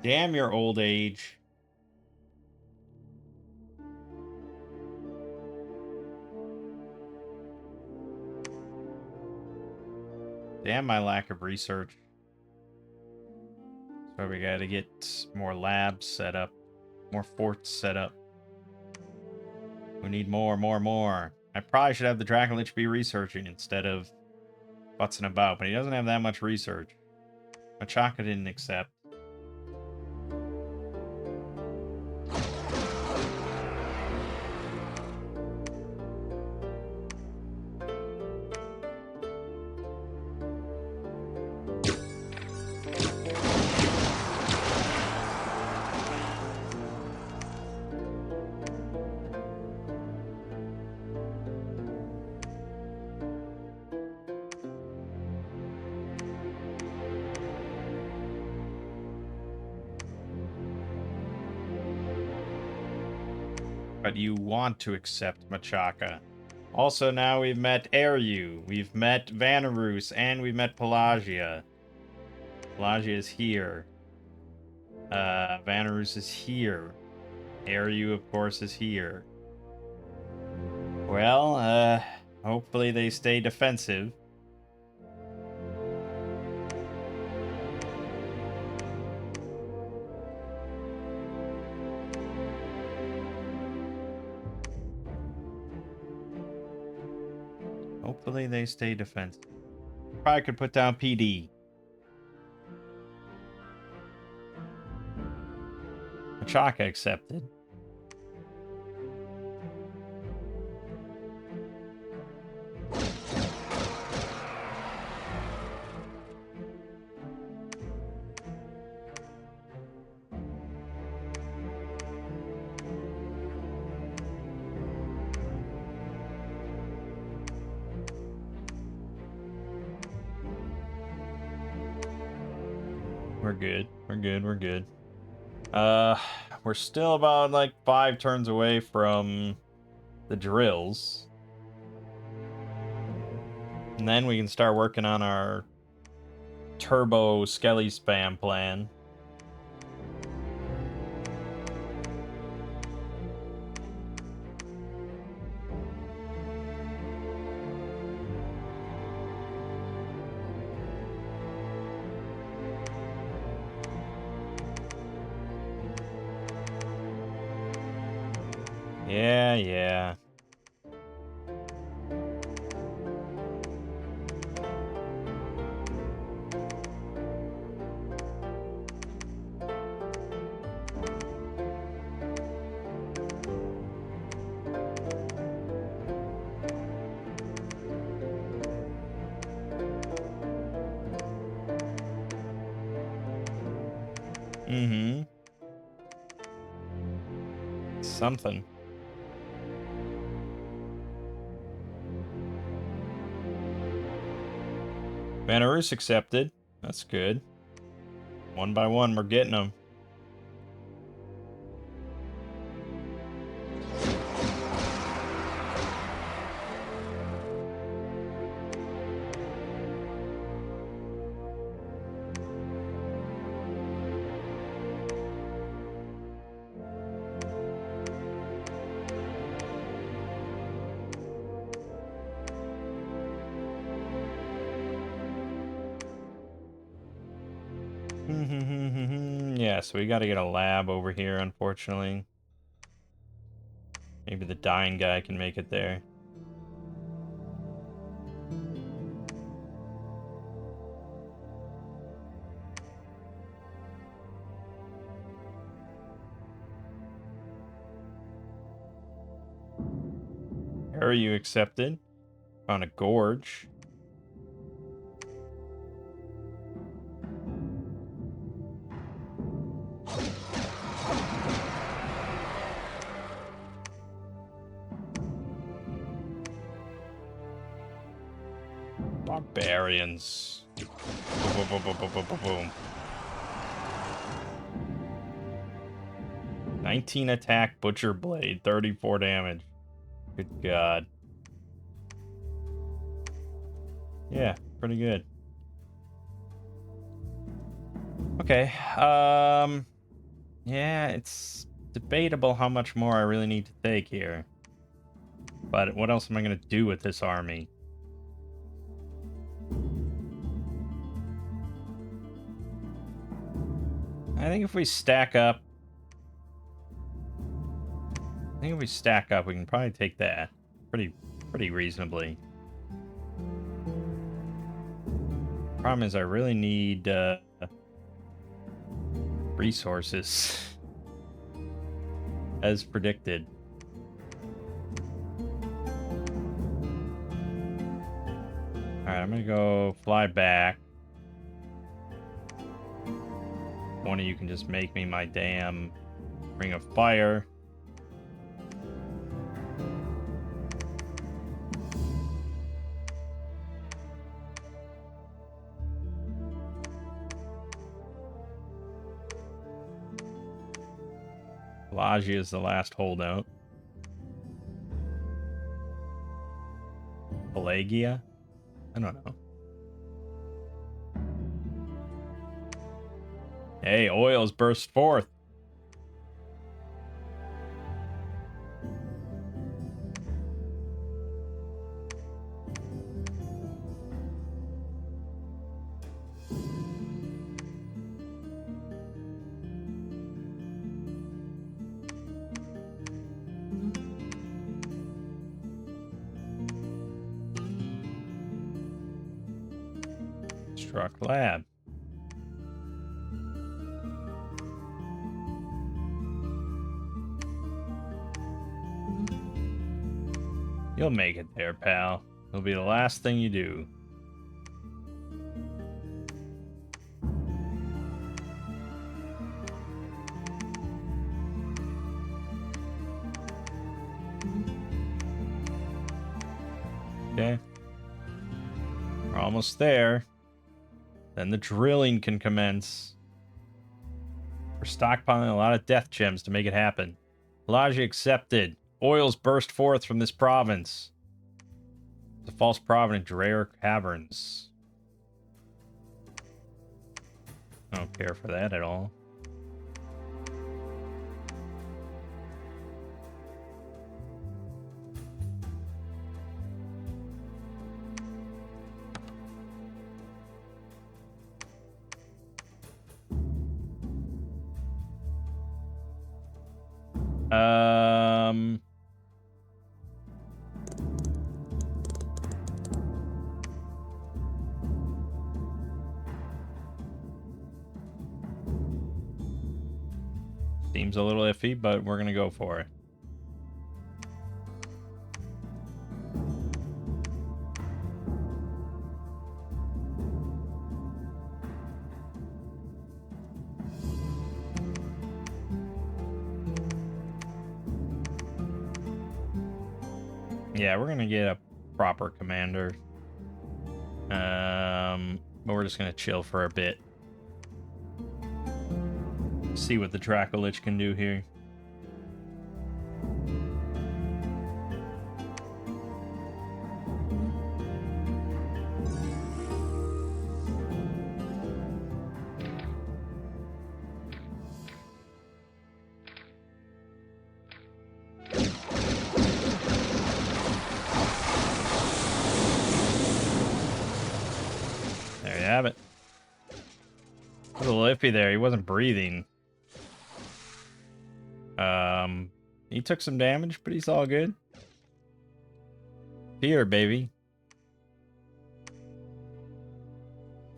Damn your old age. Damn my lack of research. So we gotta get more labs set up. More forts set up. We need more. I probably should have the Dracolich be researching instead of futzing about, but he doesn't have that much research. Machaka didn't accept. But you want to accept Machaka. Also, now we've met Eryu, we've met Vanarus, and we've met Pelagia. Pelagia is here. Vanarus is here. Eryu, of course, is here. Well, hopefully they stay defensive. Hopefully they stay defensive. Probably could put down PD. Machaka accepted. We're good. We're good. We're still about like 5 turns away from the drills. And then we can start working on our turbo skelly spam plan. Yeah. Mm-hmm. Something. Vanarus accepted. That's good. One by one, we're getting them. Yeah, so we gotta get a lab over here, unfortunately. Maybe the dying guy can make it there. Are you accepted? Found a gorge. Barbarians. Boom, boom, boom, boom, boom, boom, boom. 19 attack, Butcher Blade, 34 damage. Good God. Yeah, pretty good. Okay, yeah, it's debatable how much more I really need to take here. But what else am I gonna do with this army? I think if we stack up... we can probably take that pretty reasonably. Problem is I really need resources as predicted. Alright, I'm gonna go fly back. One of you can just make me my damn ring of fire. Pelagia is the last holdout. Pelagia? I don't know. Hey, oils burst forth. Struck lab. You'll make it there, pal. It'll be the last thing you do. Okay. We're almost there. Then the drilling can commence. We're stockpiling a lot of death gems to make it happen. Pelagia accepted. Oils burst forth from this province. The false province, Dreyer Caverns. I don't care for that at all. Seems a little iffy, but we're gonna go for it. Yeah, we're gonna get a proper commander. But we're just gonna chill for a bit. See what the Dracolich can do here. There you have it. was a little iffy there. He wasn't breathing. He took some damage, but he's all good. Here, baby.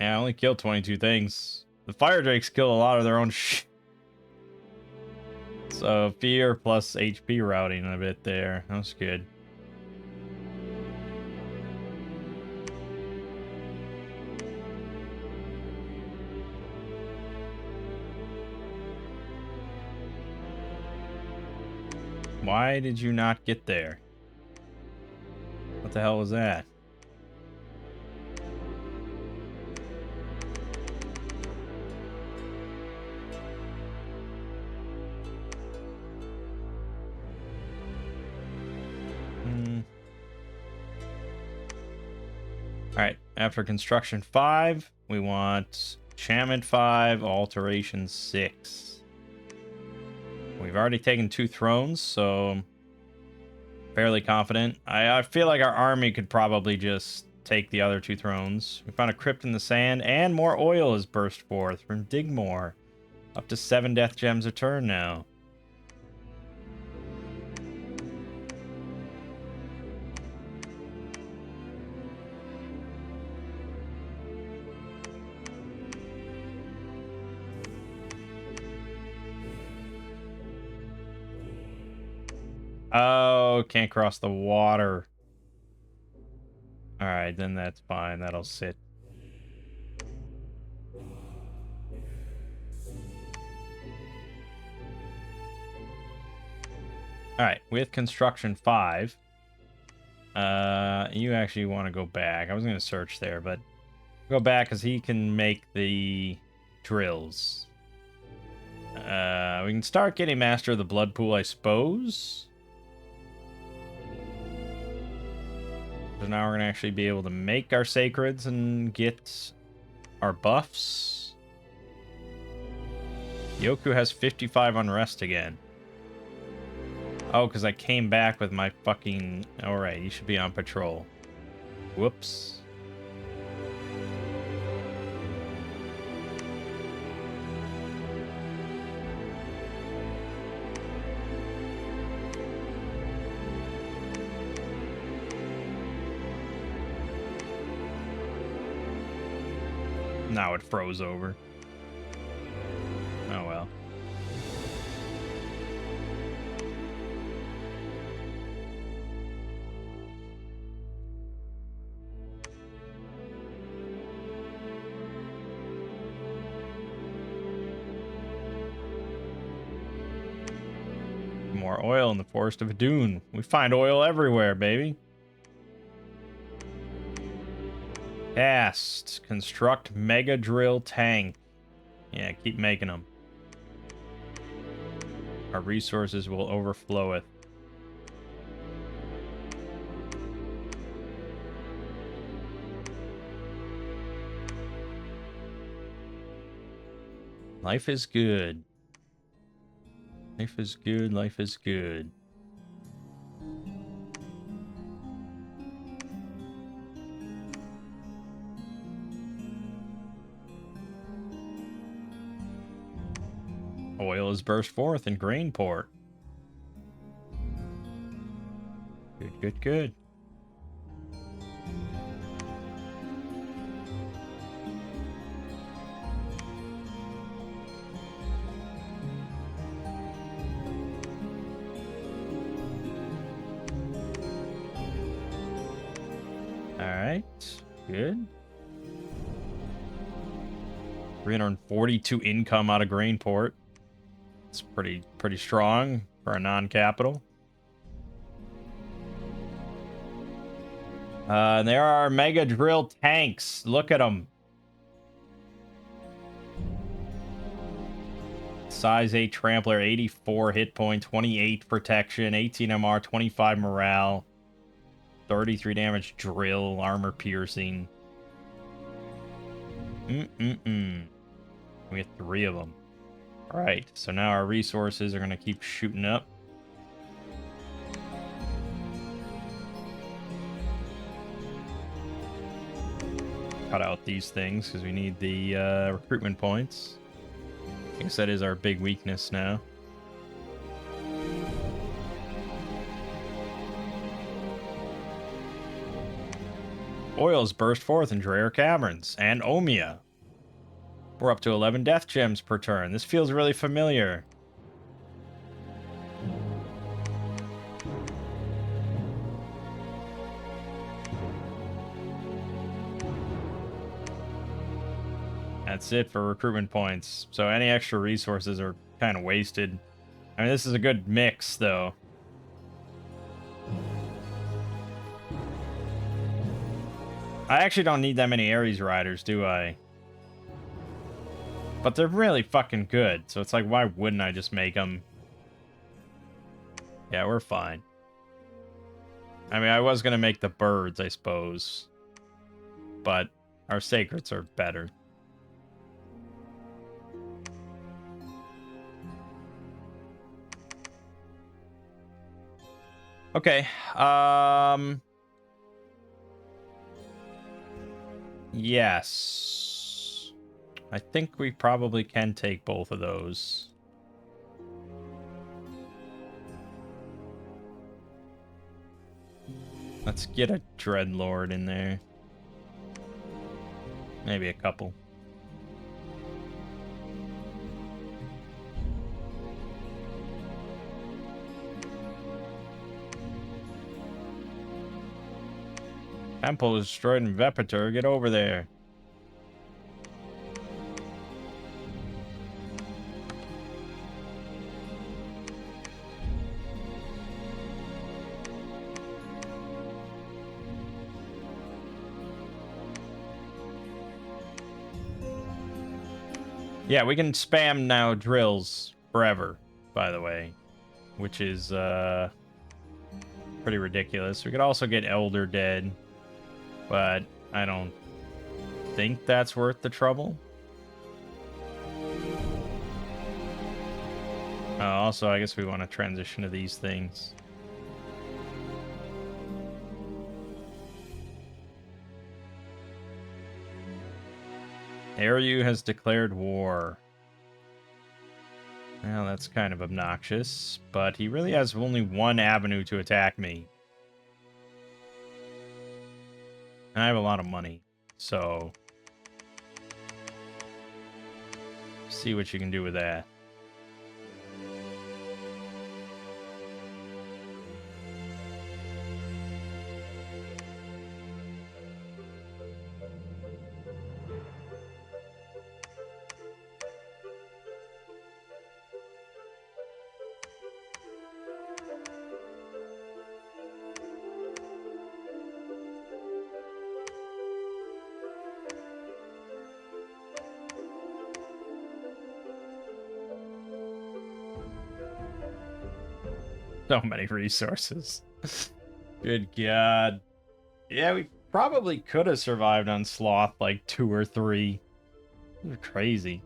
Yeah, I only killed 22 things. The fire drakes kill a lot of their own shit. So fear plus HP routing a bit there. That's good. Why did you not get there? What the hell was that? Alright, after construction 5, we want enchantment 5, alteration 6. We've already taken 2 thrones, so I'm fairly confident. I feel like our army could probably just take the other 2 thrones. We found a crypt in the sand, and more oil has burst forth from Digmore. Up to 7 death gems a turn now. Oh, can't cross the water. Alright, then that's fine. That'll sit. Alright, with construction 5. You actually want to go back. I was going to search there, but go back because he can make the drills. We can start getting Master of the Blood Pool, I suppose. So now we're going to actually be able to make our sacreds and get our buffs. Yoku has 55 unrest again. Oh, because I came back with my fucking... Alright, you should be on patrol. Whoops. Now it froze over. Oh well. More oil in the Forest of Dune. We find oil everywhere, baby. Cast. Construct Mega Drill Tank. Yeah, keep making them. Our resources will overfloweth. Life is good. Life is good, life is good. Oil has burst forth in Grainport. Good, good, good. Alright, good. 342 income out of Grainport. It's pretty strong for a non-capital. There are Mega Drill tanks. Look at them. Size 8 Trampler, 84 hit point, 28 protection, 18 MR, 25 morale, 33 damage drill, armor piercing. We get 3 of them. Alright, so now our resources are going to keep shooting up. cut out these things because we need the recruitment points. I guess that is our big weakness now. Oils burst forth into rare caverns, and Omiya. We're up to 11 death gems per turn. This feels really familiar. That's it for recruitment points. So any extra resources are kind of wasted. I mean, this is a good mix, though. I actually don't need that many Ares riders, do I? But they're really fucking good, so it's like, why wouldn't I just make them? Yeah, we're fine. I mean, I was gonna make the birds, I suppose. But our sacreds are better. Okay, yes. I think we probably can take both of those. Let's get a Dreadlord in there. Maybe a couple. Temple is destroyed in Vepitor. Get over there. Yeah, we can spam now drills forever, by the way, which is pretty ridiculous. We could also get Elder Dead, but I don't think that's worth the trouble. Also, I guess we want to transition to these things. Aryu has declared war. Well, that's kind of obnoxious, but he really has only one avenue to attack me. And I have a lot of money, so... see what you can do with that. So many resources. Good God. Yeah, we probably could have survived on Sloth like 2 or 3. These are crazy.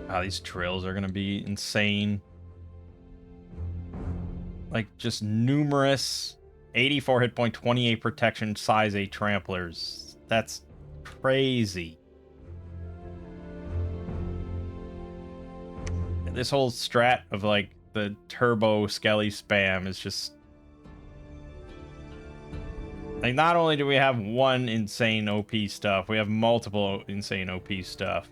Wow, these drills are going to be insane. Like, just numerous 84 hit point, 28 protection, size 8 tramplers. That's crazy. This whole strat of like the turbo skelly spam is just like, not only do we have one insane OP stuff, we have multiple insane OP stuff.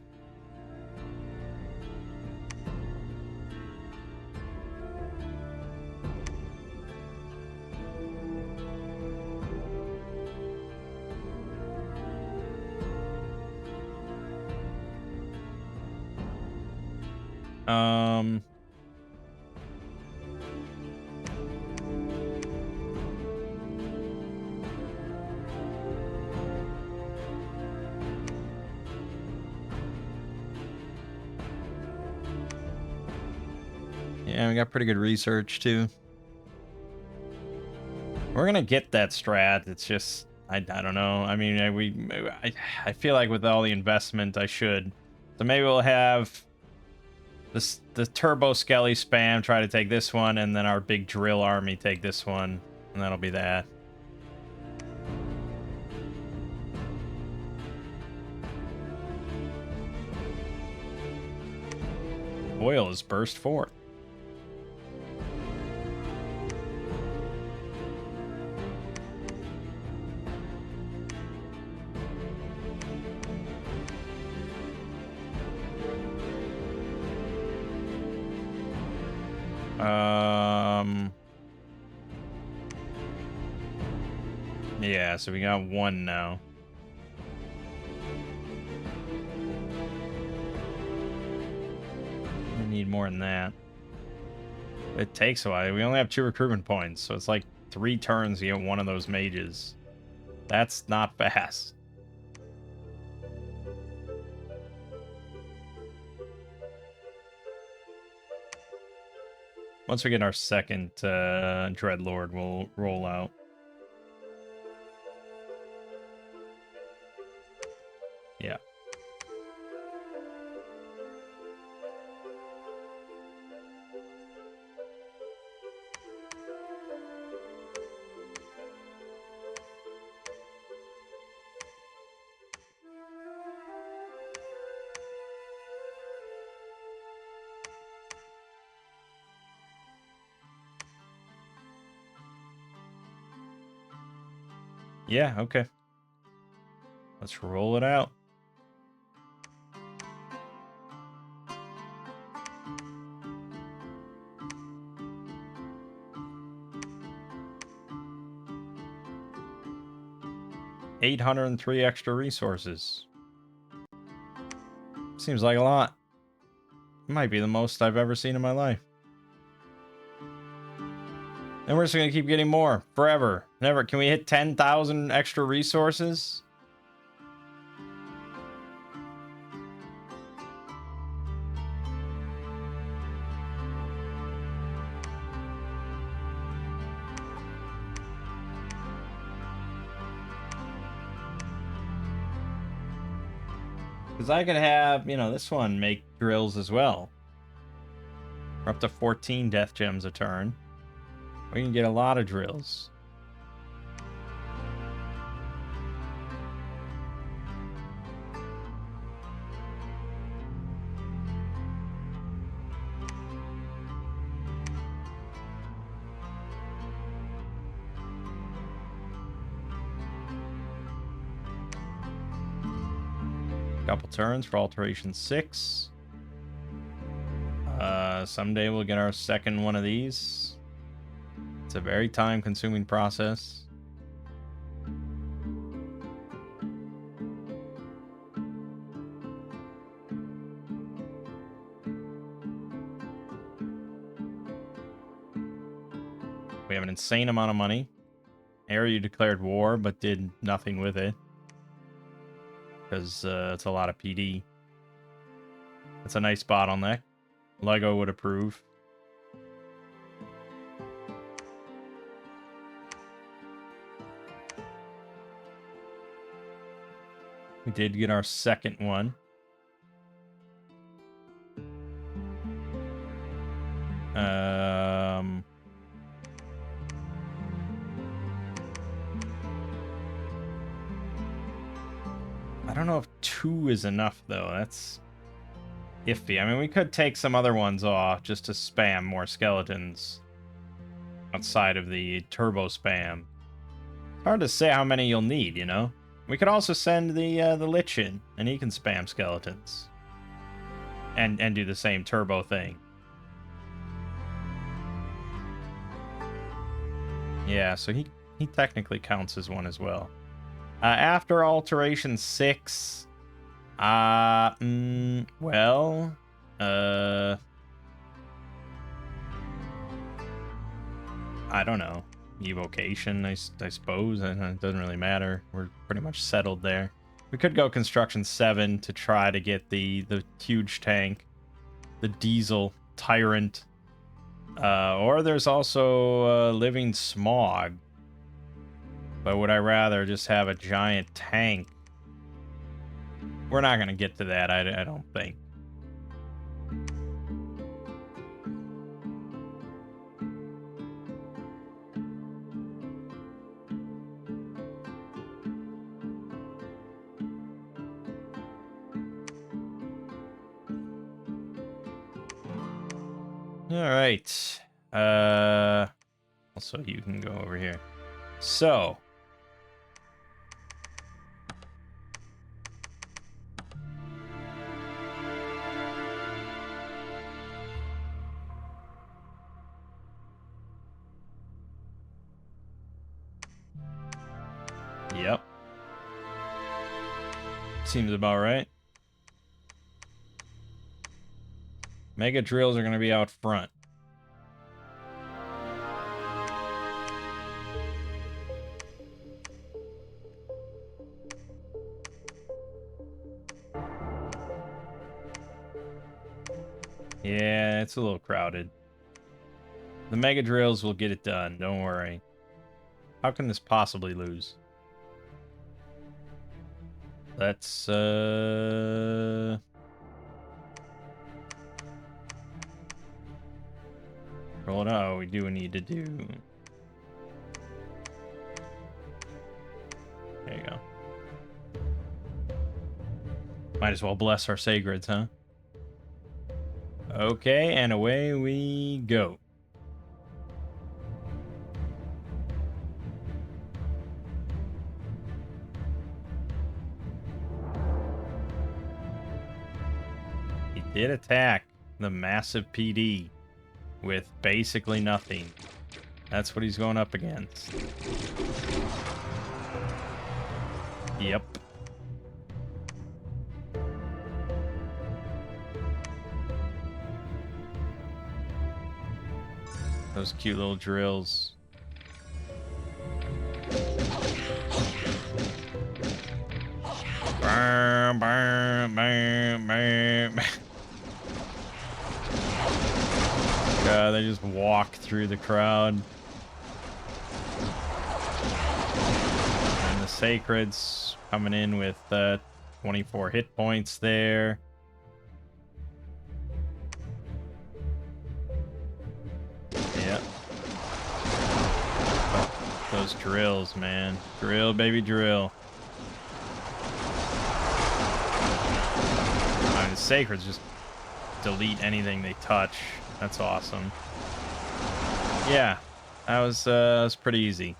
Yeah, we got pretty good research too. We're gonna get that strat. It's just I don't know. I mean, I feel like with all the investment, I should. So maybe we'll have The Turbo Skelly spam, try to take this one, and then our big drill army take this one, and that'll be that. Oil is burst forth. Yeah, so we got one now. We need more than that. It takes a while. We only have 2 recruitment points, so it's like 3 turns to get one of those mages. That's not fast. Once we get our second Dreadlord, we'll roll out. Yeah. Yeah, okay. Let's roll it out. $803 extra resources. Seems like a lot. Might be the most I've ever seen in my life. And we're just gonna keep getting more forever. Never. Can we hit 10,000 extra resources? Because I could have, you know, this one make drills as well. We're up to 14 death gems a turn. We can get a lot of drills. Couple turns for alteration 6. Someday we'll get our second one of these. It's a very time-consuming process. We have an insane amount of money. Area declared war, but did nothing with it. Because it's a lot of PD. It's a nice bottleneck. Lego would approve. We did get our second one. I don't know if 2 is enough, though. That's iffy. I mean, we could take some other ones off just to spam more skeletons outside of the turbo spam. It's hard to say how many you'll need, you know? We could also send the Lich in, and he can spam skeletons. And do the same turbo thing. Yeah, so he technically counts as one as well. After alteration 6, well, I don't know. Evocation, I suppose. It doesn't really matter. We're pretty much settled there. We could go construction 7 to try to get the huge tank, the diesel tyrant, or there's also living smog. But would I rather just have a giant tank? We're not gonna get to that, I don't think. All right. Also, you can go over here. So. Yep. Seems about right. Mega drills are going to be out front. Yeah, it's a little crowded. The mega drills will get it done, don't worry. How can this possibly lose? Let's, Well, no, we do need to do... There you go. Might as well bless our sacreds, huh? Okay, and away we go. He did attack the massive PD with basically nothing. That's what he's going up against. Yep. Those cute little drills. Bam, bam, bam, bam. God, they just walk through the crowd. And the Sacreds coming in with 24 hit points there. Yep. Those drills, man. Drill, baby, drill. I mean, the Sacreds just delete anything they touch. That's awesome. Yeah, that was pretty easy.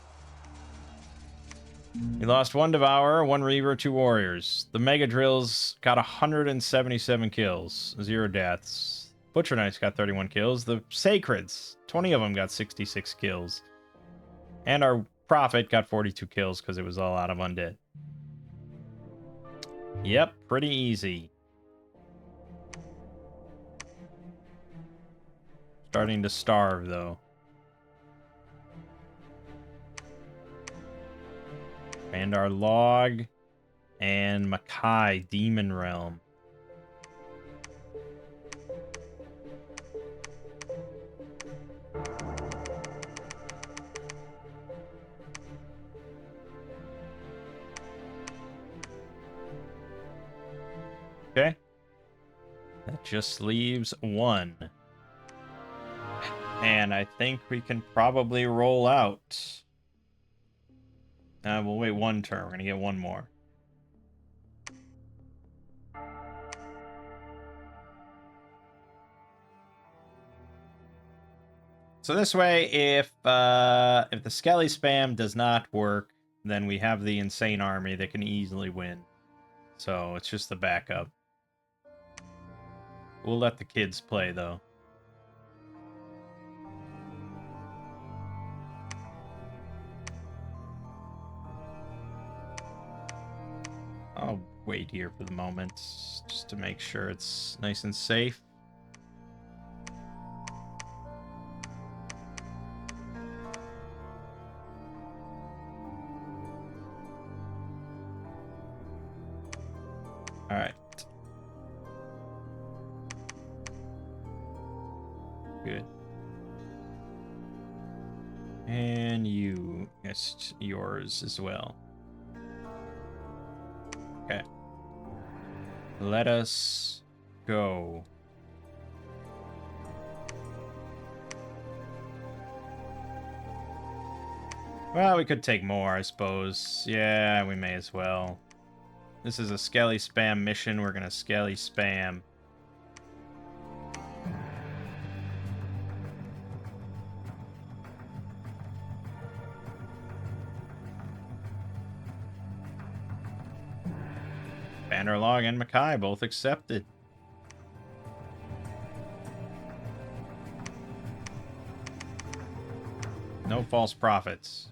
We lost one Devourer, one Reaver, two Warriors. The Mega Drills got 177 kills, 0 deaths. Butcher Knights got 31 kills. The Sacreds, 20 of them got 66 kills. And our Prophet got 42 kills because it was all out of Undead. Yep, pretty easy. Starting to starve, though. And our Log and Makai, Demon Realm. Okay. That just leaves one. And I think we can probably roll out. We'll wait one turn. We're going to get one more. So this way, if the Skelly spam does not work, then we have the Insane Army that can easily win. So it's just the backup. We'll let the kids play, though. I'll wait here for the moment, just to make sure it's nice and safe. All right. Good. And you, it's yours as well. Okay. Let us go. Well, we could take more, I suppose. Yeah, we may as well. This is a Skelly spam mission. We're gonna Skelly spam. Bannerlog and Mackay both accepted. No false prophets.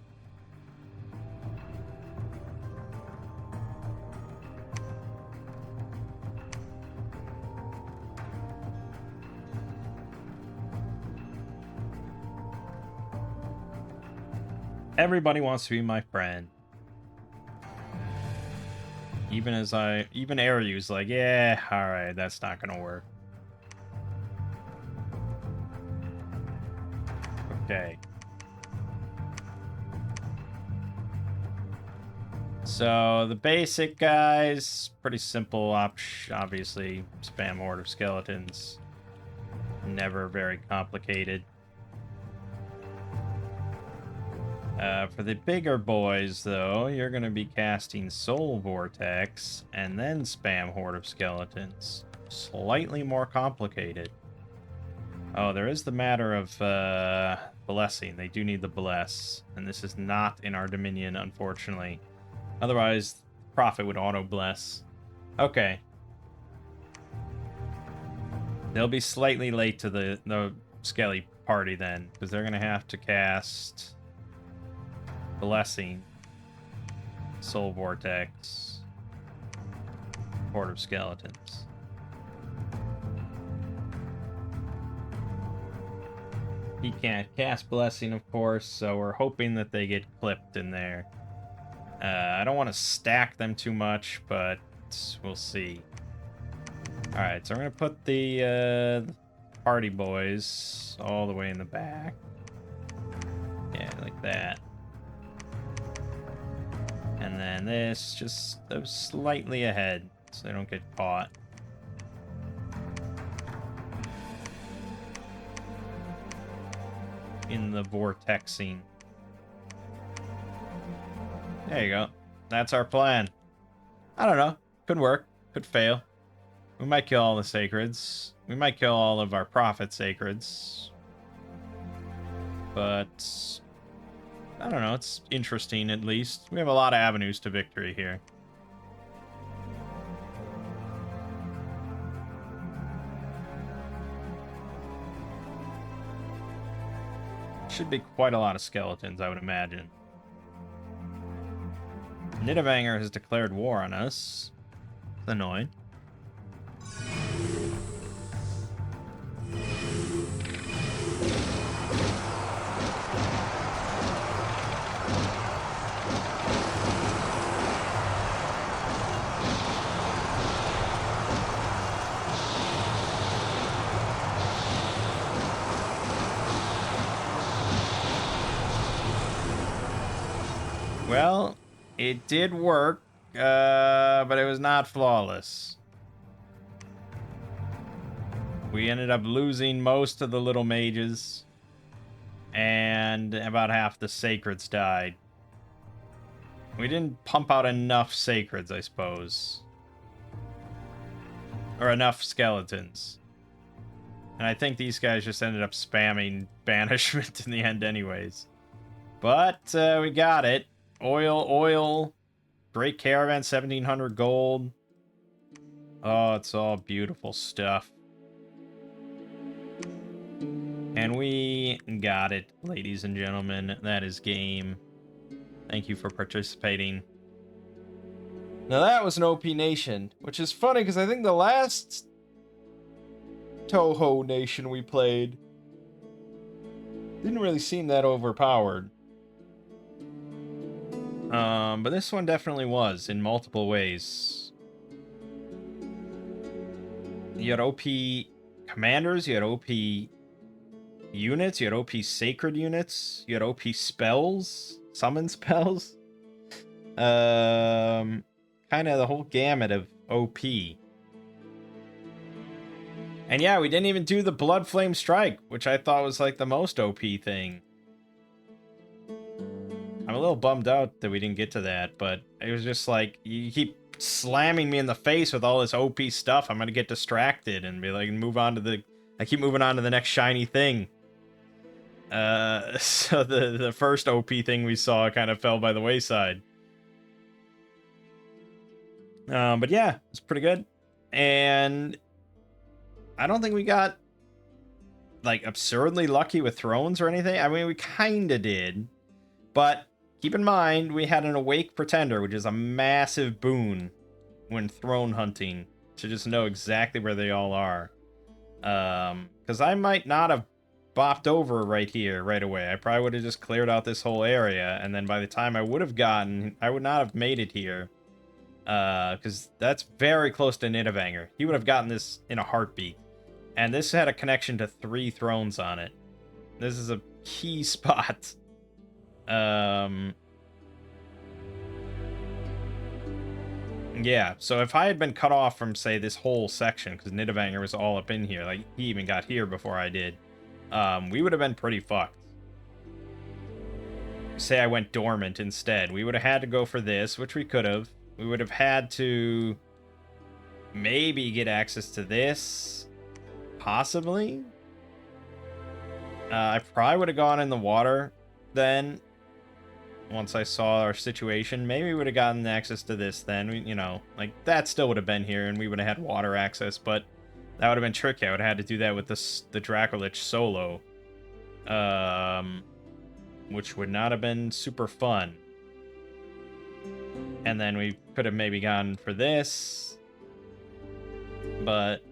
Everybody wants to be my friend. Even Aryu's like, yeah, alright, that's not gonna work. Okay. So, the basic guys, pretty simple, obviously, spam horde of skeletons. Never very complicated. For the bigger boys, though, you're going to be casting Soul Vortex and then spam Horde of Skeletons. Slightly more complicated. Oh, there is the matter of Blessing. They do need the Bless, and this is not in our Dominion, unfortunately. Otherwise, Prophet would auto-bless. Okay. They'll be slightly late to the Skelly party then, because they're going to have to cast Blessing, Soul Vortex, Horde of Skeletons. He can't cast Blessing, of course, so we're hoping that they get clipped in there. I don't want to stack them too much, but we'll see. Alright, so I'm going to put the party boys all the way in the back. Yeah, like that. And then this, just slightly ahead, so they don't get caught. In the vortexing. There you go. That's our plan. I don't know. Could work. Could fail. We might kill all the sacreds. We might kill all of our prophet sacreds. But I don't know. It's interesting, at least. We have a lot of avenues to victory here. Should be quite a lot of skeletons, I would imagine. Nidavellir has declared war on us. It's annoying. Well, it did work, but it was not flawless. We ended up losing most of the little mages, and about half the sacreds died. We didn't pump out enough sacreds, I suppose. Or enough skeletons. And I think these guys just ended up spamming banishment in the end anyways. But we got it. Oil. Great caravan, 1700 gold. Oh, it's all beautiful stuff. And we got it, ladies and gentlemen. That is game. Thank you for participating. Now that was an OP nation, which is funny because I think the last Toho nation we played didn't really seem that overpowered. But this one definitely was in multiple ways. You had OP commanders, you had OP units, you had OP sacred units, you had OP spells, summon spells. Kind of the whole gamut of OP. And yeah, we didn't even do the Blood Flame Strike, which I thought was like the most OP thing. I'm a little bummed out that we didn't get to that, but it was just like, you keep slamming me in the face with all this OP stuff. I'm gonna get distracted and be like, I keep moving on to the next shiny thing. So the first OP thing we saw kind of fell by the wayside. But yeah, it's pretty good. And I don't think we got like absurdly lucky with thrones or anything. I mean, we kind of did, but keep in mind we had an awake pretender, which is a massive boon when throne hunting, to just know exactly where they all are. Because I might not have bopped over right here right away. I probably would have just cleared out this whole area, and then by the time I would have gotten, I would not have made it here. Because that's very close to Nidavellir. He would have gotten this in a heartbeat. And this had a connection to 3 thrones on it. This is a key spot. Yeah, so if I had been cut off from, say, this whole section, because Nidavellir was all up in here, like, he even got here before I did, we would have been pretty fucked. Say I went dormant instead. We would have had to go for this, which we could have. We would have had to maybe get access to this. Possibly. I probably would have gone in the water then. Once I saw our situation, maybe we would have gotten access to this then. You know, like, that still would have been here, and we would have had water access, but that would have been tricky. I would have had to do that with the Dracolich solo. Which would not have been super fun. And then we could have maybe gone for this. But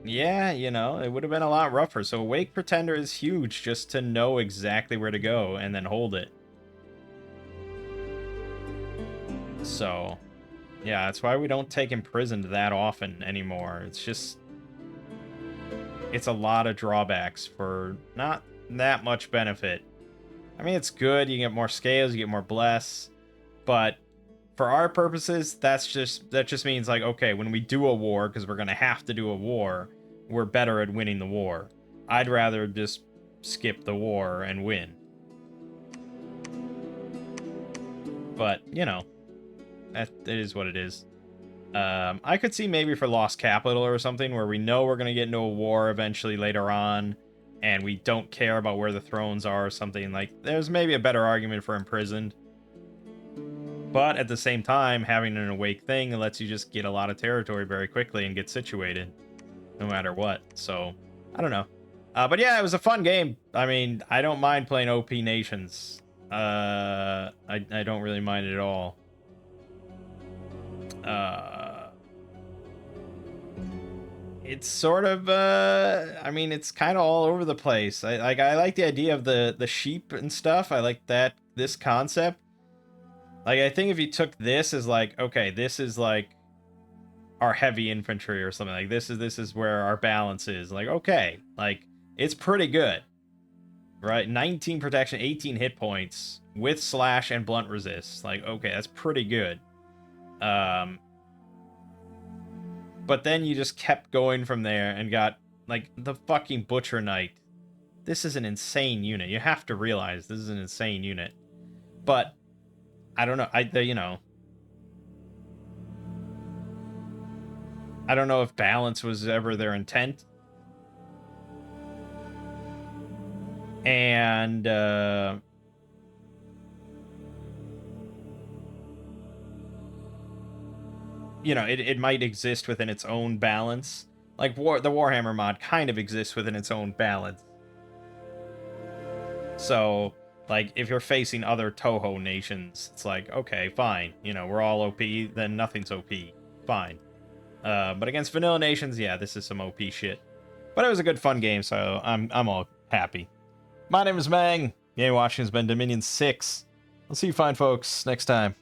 yeah, you know, it would have been a lot rougher. So Awake Pretender is huge just to know exactly where to go and then hold it. So yeah, that's why we don't take Imprisoned that often anymore. It's just, it's a lot of drawbacks for not that much benefit. I mean, it's good. You get more scales, you get more bless, but for our purposes, that just means, like, okay, when we do a war, because we're gonna have to do a war, we're better at winning the war. I'd rather just skip the war and win. But you know, it is what it is. I could see maybe for Lost Capital or something, where we know we're gonna get into a war eventually later on, and we don't care about where the thrones are or something. Like, there's maybe a better argument for Imprisoned. But at the same time, having an awake thing lets you just get a lot of territory very quickly and get situated, no matter what. So, I don't know. But yeah, it was a fun game. I mean, I don't mind playing OP nations. I don't really mind it at all. It's sort of, I mean, it's kind of all over the place. I like the idea of the sheep and stuff. I like this concept. Like, I think if you took this as, like, okay, this is like our heavy infantry or something, like this is where our balance is. Like, okay, like, it's pretty good, right? 19 protection, 18 hit points with slash and blunt resist. Like, okay, that's pretty good. But then you just kept going from there and got, like, the fucking Butcher Knight. This is an insane unit. You have to realize this is an insane unit. But I don't know. You know, I don't know if balance was ever their intent. And you know, it might exist within its own balance. Like the Warhammer mod kind of exists within its own balance. So, like, if you're facing other Toho nations, it's like, okay, fine. You know, we're all OP, then nothing's OP. Fine. But against vanilla nations, yeah, this is some OP shit. But it was a good, fun game, so I'm all happy. My name is Mangg. Game watching has been Dominion 6. I'll see you fine folks next time.